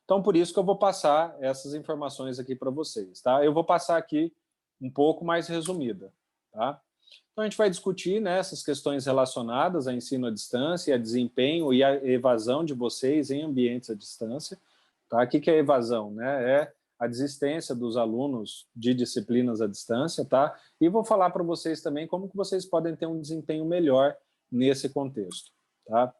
Então, por isso que eu vou passar essas informações aqui para vocês. Tá? Eu vou passar aqui um pouco mais resumida. Tá? Então, a gente vai discutir, né, essas questões relacionadas a ensino à distância, a desempenho e a evasão de vocês em ambientes à distância. Tá? O que é evasão? Né? É a desistência dos alunos de disciplinas à distância. Tá? E vou falar para vocês também como que vocês podem ter um desempenho melhor nesse contexto. Tá?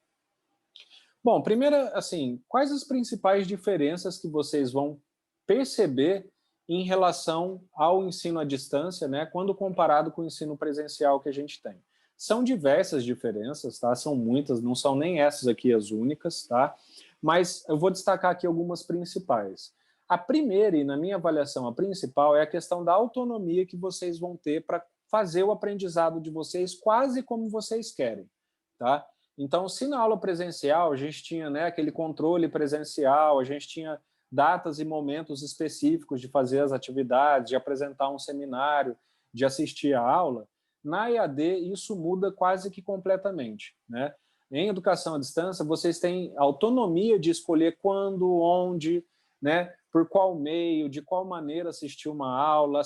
Bom, primeiro, assim, quais as principais diferenças que vocês vão perceber em relação ao ensino à distância, né, quando comparado com o ensino presencial que a gente tem? São diversas diferenças, tá? São muitas, não são nem essas aqui as únicas, tá? Mas eu vou destacar aqui algumas principais. A primeira, e na minha avaliação a principal, é a questão da autonomia que vocês vão ter para fazer o aprendizado de vocês quase como vocês querem, tá? Então, se na aula presencial a gente tinha, né, aquele controle presencial, a gente tinha datas e momentos específicos de fazer as atividades, de apresentar um seminário, de assistir a aula, na EAD isso muda quase que completamente, né? Em educação à distância, vocês têm autonomia de escolher quando, onde, né? Por qual meio, de qual maneira assistir uma aula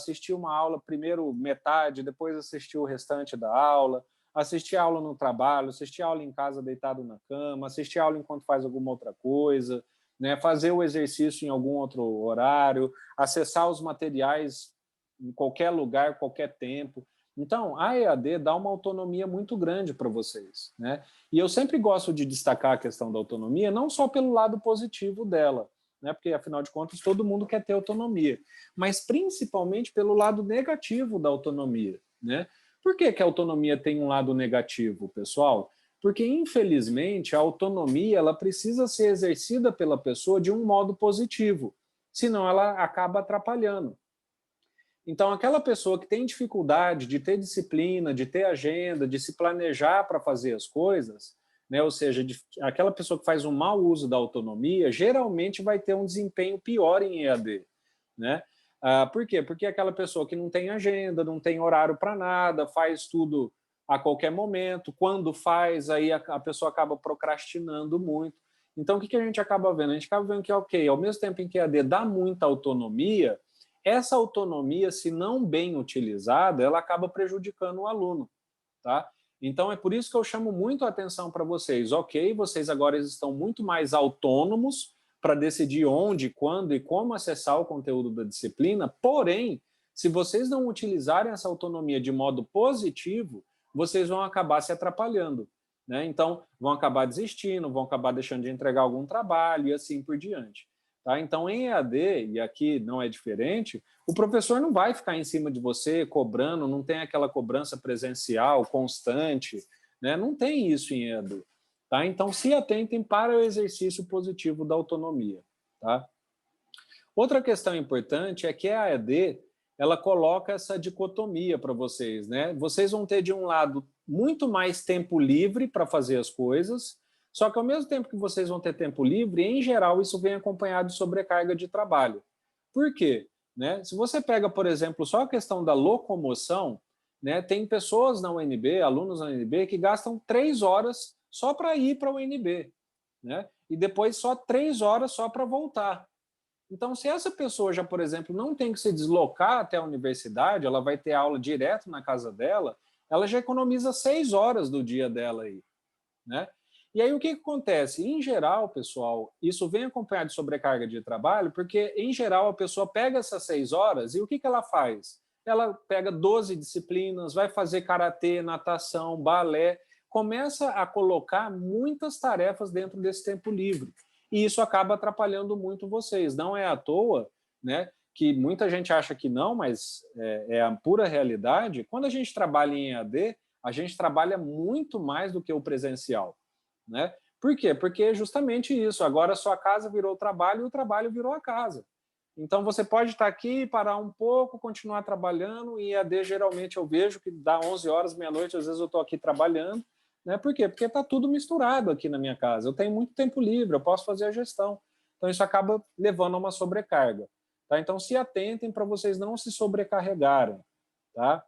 primeiro metade, depois assistir o restante da aula, assistir aula no trabalho, assistir aula em casa deitado na cama, assistir aula enquanto faz alguma outra coisa, né? Fazer o exercício em algum outro horário, acessar os materiais em qualquer lugar, qualquer tempo. Então, a EAD dá uma autonomia muito grande para vocês, né? E eu sempre gosto de destacar a questão da autonomia, não só pelo lado positivo dela, né? Porque, afinal de contas, todo mundo quer ter autonomia, mas principalmente pelo lado negativo da autonomia, né? Por que que a autonomia tem um lado negativo, pessoal? Porque, infelizmente, a autonomia ela precisa ser exercida pela pessoa de um modo positivo, senão ela acaba atrapalhando. Então, aquela pessoa que tem dificuldade de ter disciplina, de ter agenda, de se planejar para fazer as coisas, né? Ou seja, aquela pessoa que faz um mau uso da autonomia, geralmente vai ter um desempenho pior em EAD, né? Por quê? Porque aquela pessoa que não tem agenda, não tem horário para nada, faz tudo a qualquer momento, quando faz, aí a pessoa acaba procrastinando muito. Então, o que a gente acaba vendo? A gente acaba vendo que, ok, ao mesmo tempo em que a EAD dá muita autonomia, essa autonomia, se não bem utilizada, ela acaba prejudicando o aluno, tá? Então, é por isso que eu chamo muito a atenção para vocês. Ok, vocês agora estão muito mais autônomos para decidir onde, quando e como acessar o conteúdo da disciplina, porém, se vocês não utilizarem essa autonomia de modo positivo, vocês vão acabar se atrapalhando, né? Então, vão acabar desistindo, vão acabar deixando de entregar algum trabalho e assim por diante. Tá? Então, em EAD, e aqui não é diferente, o professor não vai ficar em cima de você cobrando, não tem aquela cobrança presencial constante, né? Não tem isso em EAD. Tá? Então, se atentem para o exercício positivo da autonomia. Tá? Outra questão importante é que a EAD ela coloca essa dicotomia para vocês. Né? Vocês vão ter, de um lado, muito mais tempo livre para fazer as coisas, só que, ao mesmo tempo que vocês vão ter tempo livre, em geral, isso vem acompanhado de sobrecarga de trabalho. Por quê? Né? Se você pega, por exemplo, só a questão da locomoção, né, tem pessoas na UNB, alunos na UNB, que gastam 3 horas só para ir para a UNB, né? E depois só 3 horas só para voltar. Então, se essa pessoa já, por exemplo, não tem que se deslocar até a universidade, ela vai ter aula direto na casa dela, ela já economiza 6 horas do dia dela aí, né? E aí o que acontece? Em geral, pessoal, isso vem acompanhado de sobrecarga de trabalho, porque, em geral, a pessoa pega essas 6 horas e o que ela faz? Ela pega 12 disciplinas, vai fazer karatê, natação, balé, começa a colocar muitas tarefas dentro desse tempo livre. E isso acaba atrapalhando muito vocês. Não é à toa, né, que muita gente acha que não, mas é a pura realidade. Quando a gente trabalha em EAD, a gente trabalha muito mais do que o presencial. Né? Por quê? Porque é justamente isso. Agora a sua casa virou o trabalho e o trabalho virou a casa. Então você pode estar aqui, parar um pouco, continuar trabalhando, e EAD geralmente eu vejo que dá 11 horas, meia-noite, às vezes eu estou aqui trabalhando. Né? Por quê? Porque está tudo misturado aqui na minha casa. Eu tenho muito tempo livre, eu posso fazer a gestão. Então isso acaba levando a uma sobrecarga. Tá? Então se atentem para vocês não se sobrecarregarem. Tá?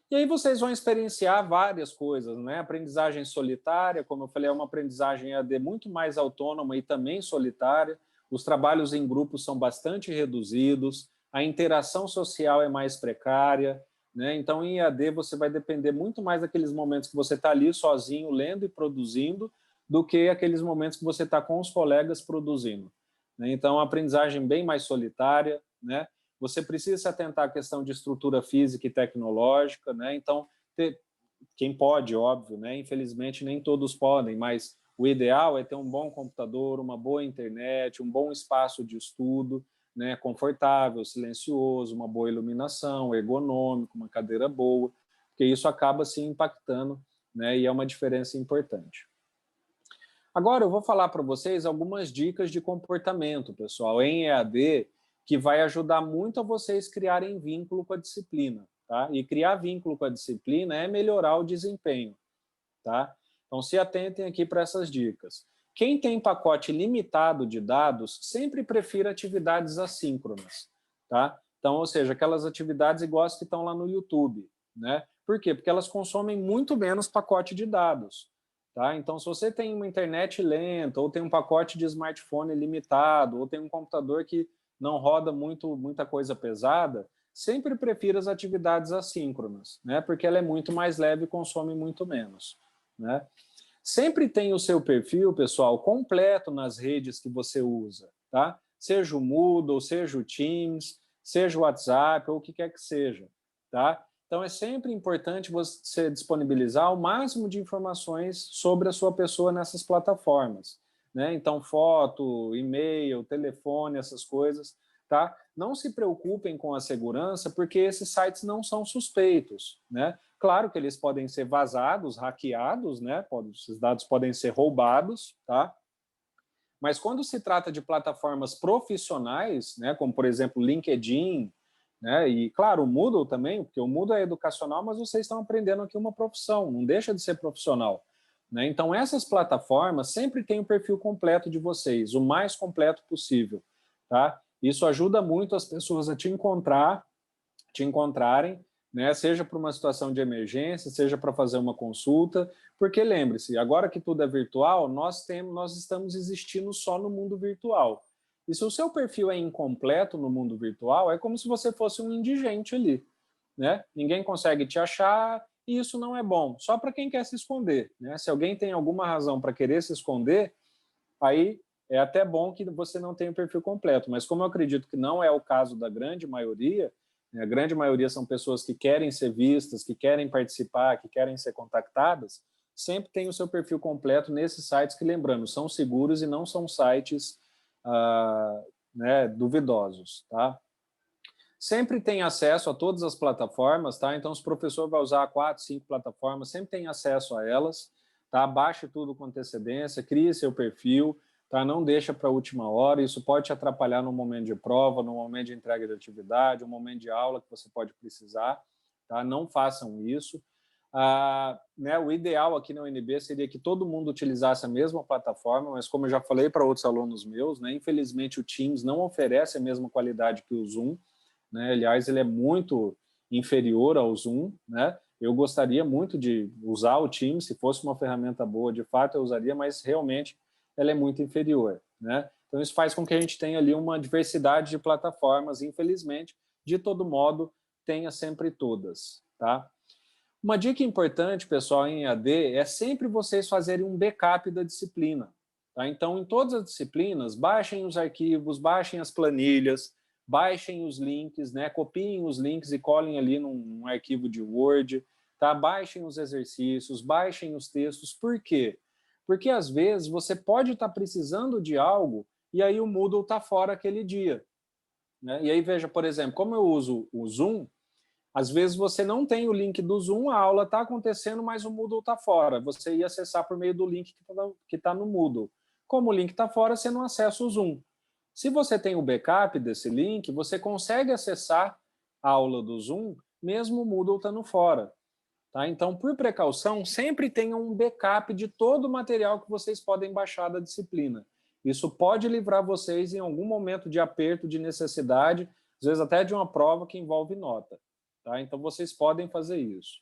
E aí vocês vão experienciar várias coisas, né? Aprendizagem solitária, como eu falei, é uma aprendizagem EAD muito mais autônoma e também solitária. Os trabalhos em grupo são bastante reduzidos, a interação social é mais precária, né? Então, em EAD, você vai depender muito mais daqueles momentos que você está ali sozinho, lendo e produzindo, do que aqueles momentos que você está com os colegas produzindo. Né? Então, a aprendizagem bem mais solitária, né? Você precisa se atentar à questão de estrutura física e tecnológica, né? Então, quem pode, óbvio, né? Infelizmente nem todos podem, mas o ideal é ter um bom computador, uma boa internet, um bom espaço de estudo, né? Confortável, silencioso, uma boa iluminação, ergonômico, uma cadeira boa, porque isso acaba se impactando, né? E é uma diferença importante. Agora eu vou falar para vocês algumas dicas de comportamento, pessoal, em EAD, que vai ajudar muito a vocês criarem vínculo com a disciplina. Tá? E criar vínculo com a disciplina é melhorar o desempenho. Tá? Então se atentem aqui para essas dicas. Quem tem pacote limitado de dados sempre prefere atividades assíncronas. Tá? Então, ou seja, aquelas atividades iguais que estão lá no YouTube. Né? Por quê? Porque elas consomem muito menos pacote de dados. Tá? Então, se você tem uma internet lenta, ou tem um pacote de smartphone limitado, ou tem um computador que não roda muita coisa pesada, sempre prefira as atividades assíncronas, né? Porque ela é muito mais leve e consome muito menos, né? Sempre tem o seu perfil, pessoal, completo nas redes que você usa, tá? Seja o Moodle, seja o Teams, seja o WhatsApp, ou o que quer que seja, tá? Então, é sempre importante você disponibilizar o máximo de informações sobre a sua pessoa nessas plataformas, né? Então, foto, e-mail, telefone, essas coisas, tá? Não se preocupem com a segurança, porque esses sites não são suspeitos, né? Claro que eles podem ser vazados, hackeados, né? Esses dados podem ser roubados, tá? Mas quando se trata de plataformas profissionais, né, como por exemplo LinkedIn, né, e claro, o Moodle também, porque o Moodle é educacional, mas vocês estão aprendendo aqui uma profissão, não deixa de ser profissional, né? Então essas plataformas sempre têm o perfil completo de vocês, o mais completo possível, tá? Isso ajuda muito as pessoas a te encontrarem, né? Seja para uma situação de emergência, seja para fazer uma consulta, porque lembre-se, agora que tudo é virtual, nós estamos existindo só no mundo virtual. E se o seu perfil é incompleto no mundo virtual, é como se você fosse um indigente ali, né? Ninguém consegue te achar e isso não é bom, só para quem quer se esconder, né? Se alguém tem alguma razão para querer se esconder, aí é até bom que você não tenha o perfil completo, mas como eu acredito que não é o caso da grande maioria, né, a grande maioria são pessoas que querem ser vistas, que querem participar, que querem ser contactadas, sempre tem o seu perfil completo nesses sites que, lembrando, são seguros e não são sites né, duvidosos, tá? Sempre tem acesso a todas as plataformas, tá? Então, se o professor vai usar 4, 5 plataformas, sempre tem acesso a elas, tá? Baixe tudo com antecedência, crie seu perfil, tá? Não deixa para a última hora, isso pode te atrapalhar no momento de prova, no momento de entrega de atividade, no momento de aula que você pode precisar, tá? Não façam isso. Né, o ideal aqui na UNB seria que todo mundo utilizasse a mesma plataforma, mas como eu já falei para outros alunos meus, né, infelizmente o Teams não oferece a mesma qualidade que o Zoom, né? Aliás, ele é muito inferior ao Zoom, né? Eu gostaria muito de usar o Teams, se fosse uma ferramenta boa, de fato eu usaria, mas realmente ela é muito inferior, né? Então isso faz com que a gente tenha ali uma diversidade de plataformas, infelizmente, de todo modo, tenha sempre todas, tá? Uma dica importante, pessoal, em EAD, é sempre vocês fazerem um backup da disciplina, tá? Então, em todas as disciplinas, baixem os arquivos, baixem as planilhas, baixem os links, né? Copiem os links e colhem ali num arquivo de Word, tá? Baixem os exercícios, baixem os textos. Por quê? Porque, às vezes, você pode estar precisando de algo e aí o Moodle está fora aquele dia, né? E aí, veja, por exemplo, como eu uso o Zoom, às vezes você não tem o link do Zoom, a aula está acontecendo, mas o Moodle está fora. Você ia acessar por meio do link que está no Moodle. Como o link está fora, você não acessa o Zoom. Se você tem o backup desse link, você consegue acessar a aula do Zoom, mesmo o Moodle estando fora. Tá? Então, por precaução, sempre tenham um backup de todo o material que vocês podem baixar da disciplina. Isso pode livrar vocês em algum momento de aperto, de necessidade, às vezes até de uma prova que envolve nota. Tá? Então, vocês podem fazer isso.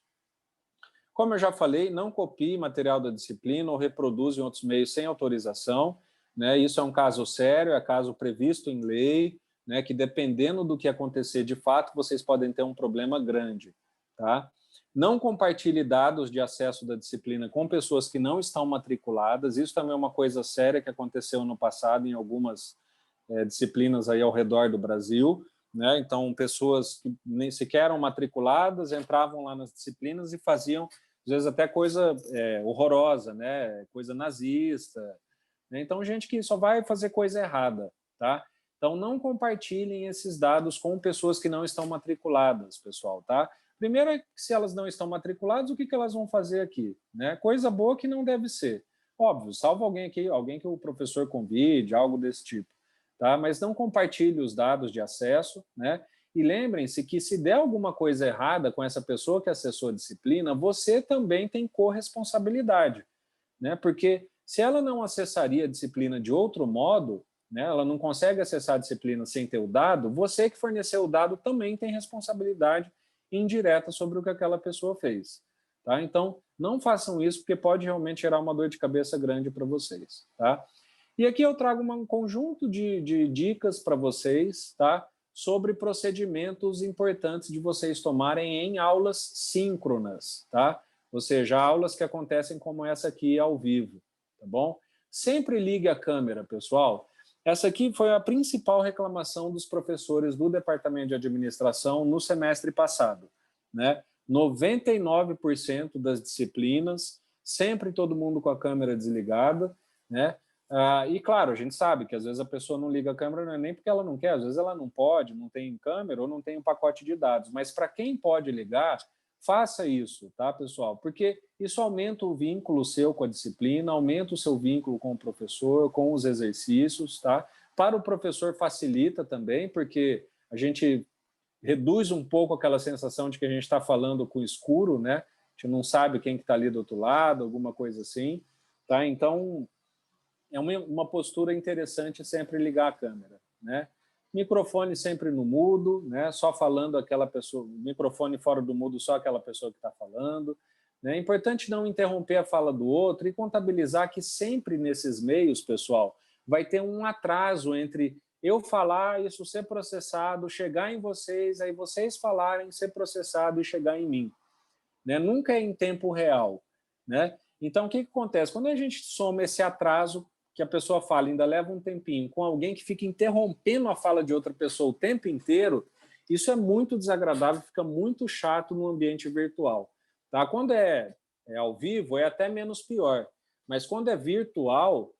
Como eu já falei, não copie material da disciplina ou reproduza em outros meios sem autorização, né? Isso é um caso sério, é caso previsto em lei, né? Que dependendo do que acontecer de fato, vocês podem ter um problema grande, tá? Não compartilhe dados de acesso da disciplina com pessoas que não estão matriculadas. Isso também é uma coisa séria que aconteceu no passado em algumas disciplinas aí ao redor do Brasil, né? Então, pessoas que nem sequer eram matriculadas entravam lá nas disciplinas e faziam, às vezes, até coisa horrorosa, né? Coisa nazista, né? Então, gente que só vai fazer coisa errada, tá? Então, não compartilhem esses dados com pessoas que não estão matriculadas, pessoal, tá? Primeiro é que se elas não estão matriculadas, o que elas vão fazer aqui, né? Coisa boa que não deve ser. Óbvio, salvo alguém aqui, alguém que o professor convide, algo desse tipo. Tá? Mas não compartilhe os dados de acesso, né? E lembrem-se que se der alguma coisa errada com essa pessoa que acessou a disciplina, você também tem corresponsabilidade, né? Porque se ela não acessaria a disciplina de outro modo, né, ela não consegue acessar a disciplina sem ter o dado, você que forneceu o dado também tem responsabilidade indireta sobre o que aquela pessoa fez. Tá? Então, não façam isso, porque pode realmente gerar uma dor de cabeça grande para vocês, tá? E aqui eu trago um conjunto de dicas para vocês, tá? Sobre procedimentos importantes de vocês tomarem em aulas síncronas, tá? Ou seja, aulas que acontecem como essa aqui ao vivo, tá bom? Sempre ligue a câmera, pessoal. Essa aqui foi a principal reclamação dos professores do Departamento de Administração no semestre passado, né? 99% das disciplinas, sempre todo mundo com a câmera desligada, né? E claro, a gente sabe que às vezes a pessoa não liga a câmera, não é nem porque ela não quer, às vezes ela não pode, não tem câmera ou não tem um pacote de dados, mas para quem pode ligar, faça isso, tá, pessoal? Porque isso aumenta o vínculo seu com a disciplina, aumenta o seu vínculo com o professor, com os exercícios, tá? Para o professor facilita também, porque a gente reduz um pouco aquela sensação de que a gente está falando com o escuro, né? A gente não sabe quem que está ali do outro lado, alguma coisa assim, tá? Então, é uma postura interessante sempre ligar a câmera, né? Microfone sempre no mudo, né? Só falando aquela pessoa, microfone fora do mudo, só aquela pessoa que está falando. Né? É importante não interromper a fala do outro e contabilizar que sempre nesses meios, pessoal, vai ter um atraso entre eu falar, isso ser processado, chegar em vocês, aí vocês falarem, ser processado e chegar em mim. Né? Nunca é em tempo real. Né? Então, o que acontece? Quando a gente soma esse atraso, que a pessoa fala, ainda leva um tempinho, com alguém que fica interrompendo a fala de outra pessoa o tempo inteiro, isso é muito desagradável, fica muito chato no ambiente virtual. Tá? Quando é ao vivo, é até menos pior, mas quando é virtual,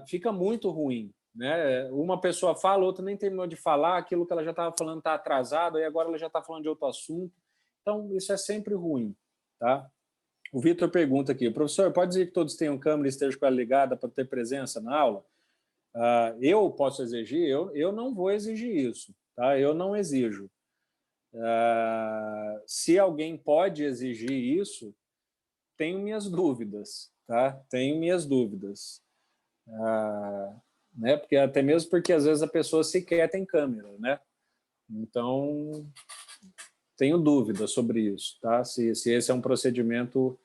fica muito ruim. Né? Uma pessoa fala, outra nem terminou de falar, aquilo que ela já estava falando está atrasado, e agora ela já está falando de outro assunto. Então, isso é sempre ruim. Tá? O Vitor pergunta aqui, professor, pode dizer que todos tenham câmera e estejam com ela ligada para ter presença na aula? Eu posso exigir? Eu não vou exigir isso, tá? Eu não exijo. Se alguém pode exigir isso, tenho minhas dúvidas, tá? Tenho minhas dúvidas. Né? Porque, até mesmo porque às vezes a pessoa sequer tem câmera, né? Então, tenho dúvidas sobre isso, tá? Se esse é um procedimento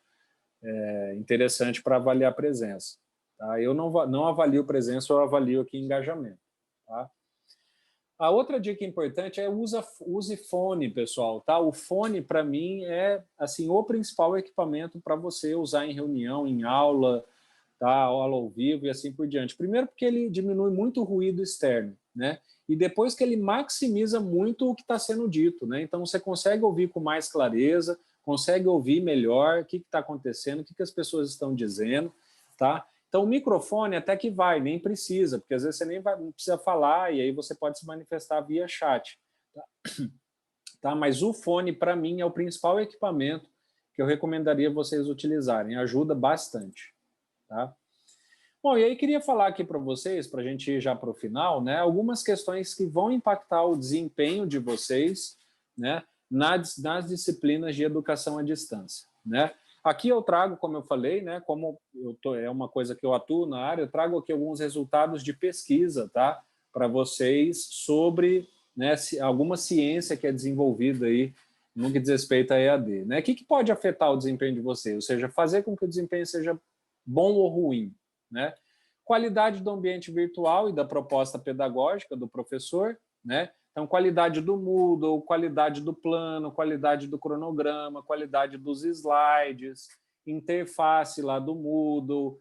interessante para avaliar a presença. Tá? Eu não avalio presença, eu avalio aqui engajamento. Tá? A outra dica importante é use fone, pessoal. Tá? O fone, para mim, é assim, o principal equipamento para você usar em reunião, em aula, tá? Aula ao vivo e assim por diante. Primeiro porque ele diminui muito o ruído externo, né? E depois que ele maximiza muito o que está sendo dito, né? Então você consegue ouvir com mais clareza, consegue ouvir melhor o que está acontecendo, o que as pessoas estão dizendo, tá? Então o microfone até que vai, nem precisa, porque às vezes você nem não precisa falar e aí você pode se manifestar via chat. Tá? Mas o fone, para mim, é o principal equipamento que eu recomendaria vocês utilizarem. Ajuda bastante. Tá? Bom, e aí queria falar aqui para vocês, para a gente ir já para o final, né, algumas questões que vão impactar o desempenho de vocês, né, nas disciplinas de educação à distância. Né? Aqui eu trago, como eu falei, né, como é uma coisa que eu atuo na área, eu trago aqui alguns resultados de pesquisa, tá, para vocês sobre, né, alguma ciência que é desenvolvida aí no que diz respeito a EAD. Né? O que pode afetar o desempenho de vocês? Ou seja, fazer com que o desempenho seja bom ou ruim. Né? Qualidade do ambiente virtual e da proposta pedagógica do professor, né? Então, qualidade do Moodle, qualidade do plano, qualidade do cronograma, qualidade dos slides, interface lá do Moodle,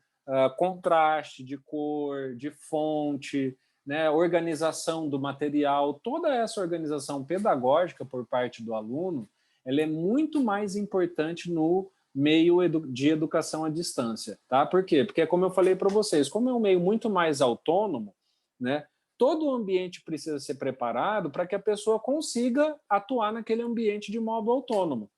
contraste de cor, de fonte, né? Organização do material, toda essa organização pedagógica por parte do aluno, ela é muito mais importante no meio de educação à distância. Tá? Por quê? Porque, como eu falei para vocês, como é um meio muito mais autônomo, né, todo o ambiente precisa ser preparado para que a pessoa consiga atuar naquele ambiente de modo autônomo.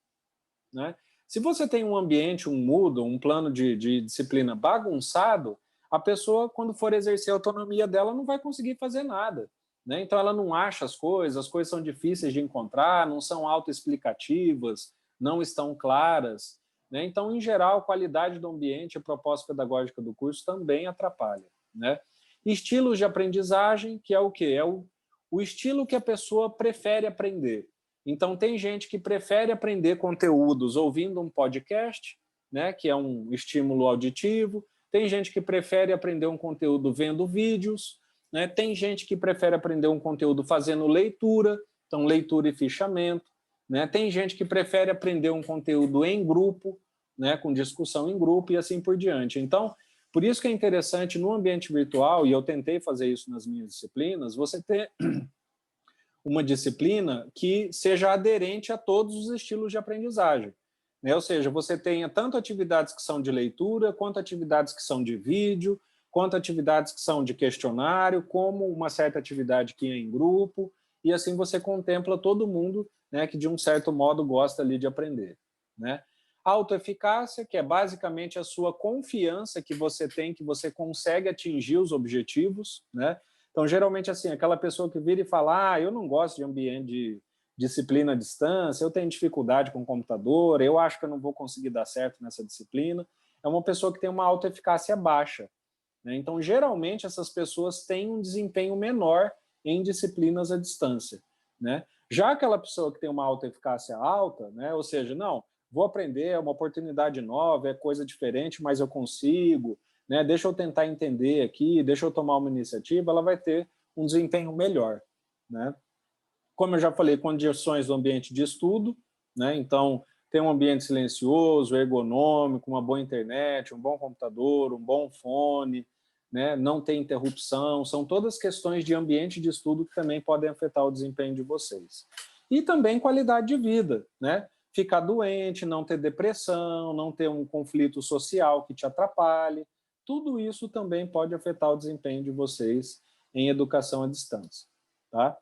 Né? Se você tem um ambiente, um Moodle, um plano de disciplina bagunçado, a pessoa, quando for exercer a autonomia dela, não vai conseguir fazer nada. Né? Então, ela não acha as coisas são difíceis de encontrar, não são autoexplicativas, não estão claras. Né? Então, em geral, a qualidade do ambiente e a proposta pedagógica do curso também atrapalha. Né? Estilos de aprendizagem, que é o quê? É o estilo que a pessoa prefere aprender. Então, tem gente que prefere aprender conteúdos ouvindo um podcast, né, que é um estímulo auditivo, tem gente que prefere aprender um conteúdo vendo vídeos, né, tem gente que prefere aprender um conteúdo fazendo leitura, então leitura e fichamento, né, tem gente que prefere aprender um conteúdo em grupo, né, com discussão em grupo e assim por diante. Então, por isso que é interessante no ambiente virtual, e eu tentei fazer isso nas minhas disciplinas, você ter uma disciplina que seja aderente a todos os estilos de aprendizagem, né? Ou seja, você tenha tanto atividades que são de leitura, quanto atividades que são de vídeo, quanto atividades que são de questionário, como uma certa atividade que é em grupo, e assim você contempla todo mundo, né, que de um certo modo gosta ali de aprender, né? Autoeficácia, que é basicamente a sua confiança que você tem, que você consegue atingir os objetivos, né? Então, geralmente, assim, aquela pessoa que vira e fala, eu não gosto de ambiente de disciplina à distância, eu tenho dificuldade com o computador, eu acho que eu não vou conseguir dar certo nessa disciplina, é uma pessoa que tem uma autoeficácia baixa, né? Então, geralmente, essas pessoas têm um desempenho menor em disciplinas à distância, né? Já aquela pessoa que tem uma autoeficácia alta, né? Ou seja, não, vou aprender, é uma oportunidade nova, é coisa diferente, mas eu consigo, né? Deixa eu tentar entender aqui, deixa eu tomar uma iniciativa, ela vai ter um desempenho melhor, né? Como eu já falei, condições do ambiente de estudo, né? Então, tem um ambiente silencioso, ergonômico, uma boa internet, um bom computador, um bom fone, né? Não tem interrupção, são todas questões de ambiente de estudo que também podem afetar o desempenho de vocês. E também qualidade de vida, né? Ficar doente, não ter depressão, não ter um conflito social que te atrapalhe, tudo isso também pode afetar o desempenho de vocês em educação à distância, tá?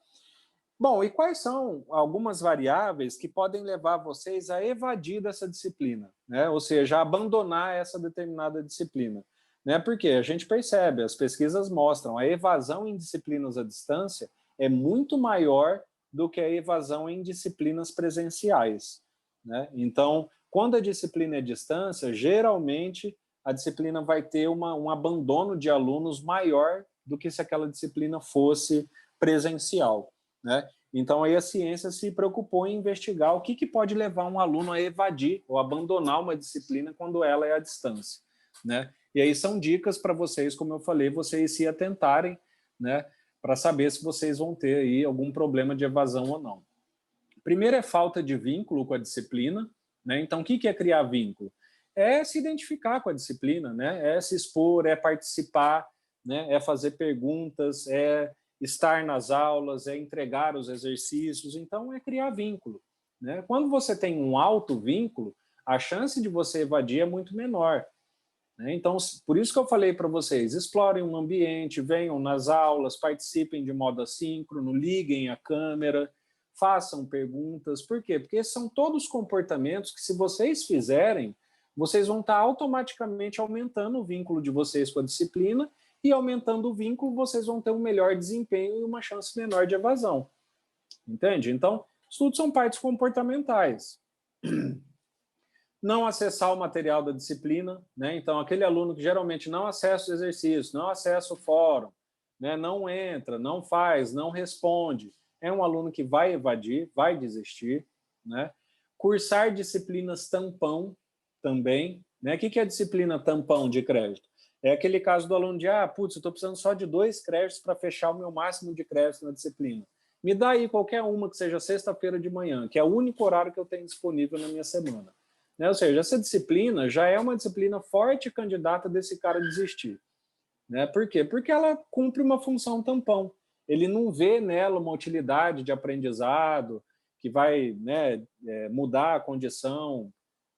Bom, e quais são algumas variáveis que podem levar vocês a evadir dessa disciplina, né? Ou seja, a abandonar essa determinada disciplina, né? Porque a gente percebe, as pesquisas mostram, a evasão em disciplinas à distância é muito maior do que a evasão em disciplinas presenciais, né? Então, quando a disciplina é à distância, geralmente a disciplina vai ter um abandono de alunos maior do que se aquela disciplina fosse presencial, né? Então, aí a ciência se preocupou em investigar o que pode levar um aluno a evadir ou abandonar uma disciplina quando ela é à distância, né? E aí são dicas para vocês, como eu falei, vocês se atentarem, né, para saber se vocês vão ter aí algum problema de evasão ou não. Primeiro é falta de vínculo com a disciplina, né? Então, o que é criar vínculo? É se identificar com a disciplina, né? É se expor, é participar, né? É fazer perguntas, é estar nas aulas, é entregar os exercícios. Então, é criar vínculo, né? Quando você tem um alto vínculo, a chance de você evadir é muito menor, né? Então, por isso que eu falei para vocês, explorem um ambiente, venham nas aulas, participem de modo assíncrono, liguem a câmera, façam perguntas. Por quê? Porque são todos comportamentos que, se vocês fizerem, vocês vão estar automaticamente aumentando o vínculo de vocês com a disciplina, e aumentando o vínculo, vocês vão ter um melhor desempenho e uma chance menor de evasão. Entende? Então, isso tudo são partes comportamentais. Não acessar o material da disciplina, né? Então, aquele aluno que geralmente não acessa o exercício, não acessa o fórum, né? Não entra, não faz, não responde, é um aluno que vai evadir, vai desistir, né? Cursar disciplinas tampão também, né? O que é a disciplina tampão de crédito? É aquele caso do aluno de, putz, eu estou precisando só de 2 créditos para fechar o meu máximo de crédito na disciplina. Me dá aí qualquer uma que seja sexta-feira de manhã, que é o único horário que eu tenho disponível na minha semana. Né? Ou seja, essa disciplina já é uma disciplina forte candidata desse cara desistir. Né? Por quê? Porque ela cumpre uma função tampão. Ele não vê nela uma utilidade de aprendizado que vai, né, mudar a condição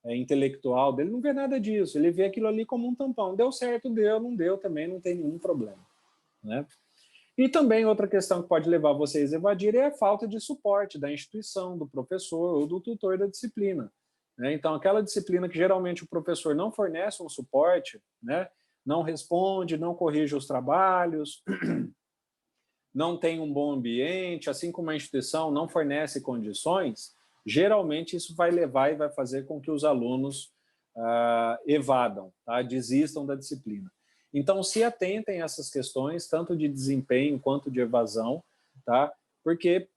intelectual dele, não vê nada disso. Ele vê aquilo ali como um tampão. Deu certo, deu, não deu também, não tem nenhum problema. Né? E também outra questão que pode levar vocês a evadir é a falta de suporte da instituição, do professor ou do tutor da disciplina. Né? Então, aquela disciplina que geralmente o professor não fornece um suporte, né? Não responde, não corrige os trabalhos, não tem um bom ambiente, assim como a instituição não fornece condições, geralmente isso vai levar e vai fazer com que os alunos evadam, tá? Desistam da disciplina. Então, se atentem a essas questões, tanto de desempenho quanto de evasão, tá? Porque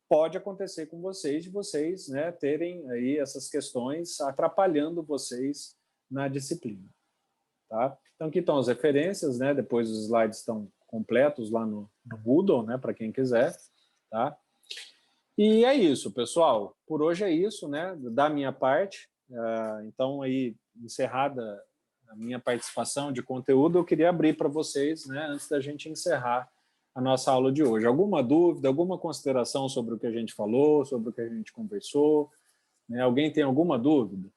pode acontecer com vocês, de vocês, né, terem aí essas questões atrapalhando vocês na disciplina. Tá? Então, aqui estão as referências, né? Depois os slides estão completos lá no Moodle, né? Para quem quiser. Tá? E é isso, pessoal. Por hoje é isso, né? Da minha parte. Então, aí, encerrada a minha participação de conteúdo, eu queria abrir para vocês, né? Antes da gente encerrar a nossa aula de hoje. Alguma dúvida, alguma consideração sobre o que a gente falou, sobre o que a gente conversou? Né? Alguém tem alguma dúvida?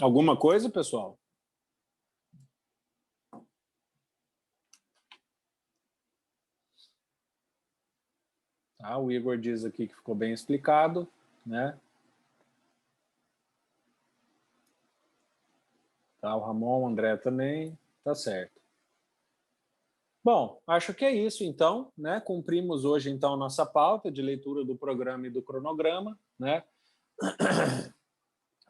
Alguma coisa, pessoal? Tá, o Igor diz aqui que ficou bem explicado, né? Tá, o Ramon, o André também, tá certo. Bom, acho que é isso então, né? Cumprimos hoje então a nossa pauta de leitura do programa e do cronograma, né?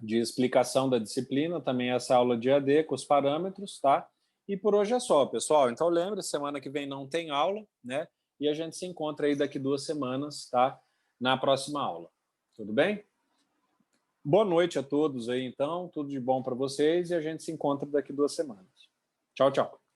De explicação da disciplina, também essa aula de AD com os parâmetros, tá? E por hoje é só, pessoal. Então lembre, semana que vem não tem aula, né? E a gente se encontra aí daqui 2 semanas, tá? Na próxima aula. Tudo bem? Boa noite a todos aí, então. Tudo de bom para vocês e a gente se encontra daqui 2 semanas. Tchau, tchau.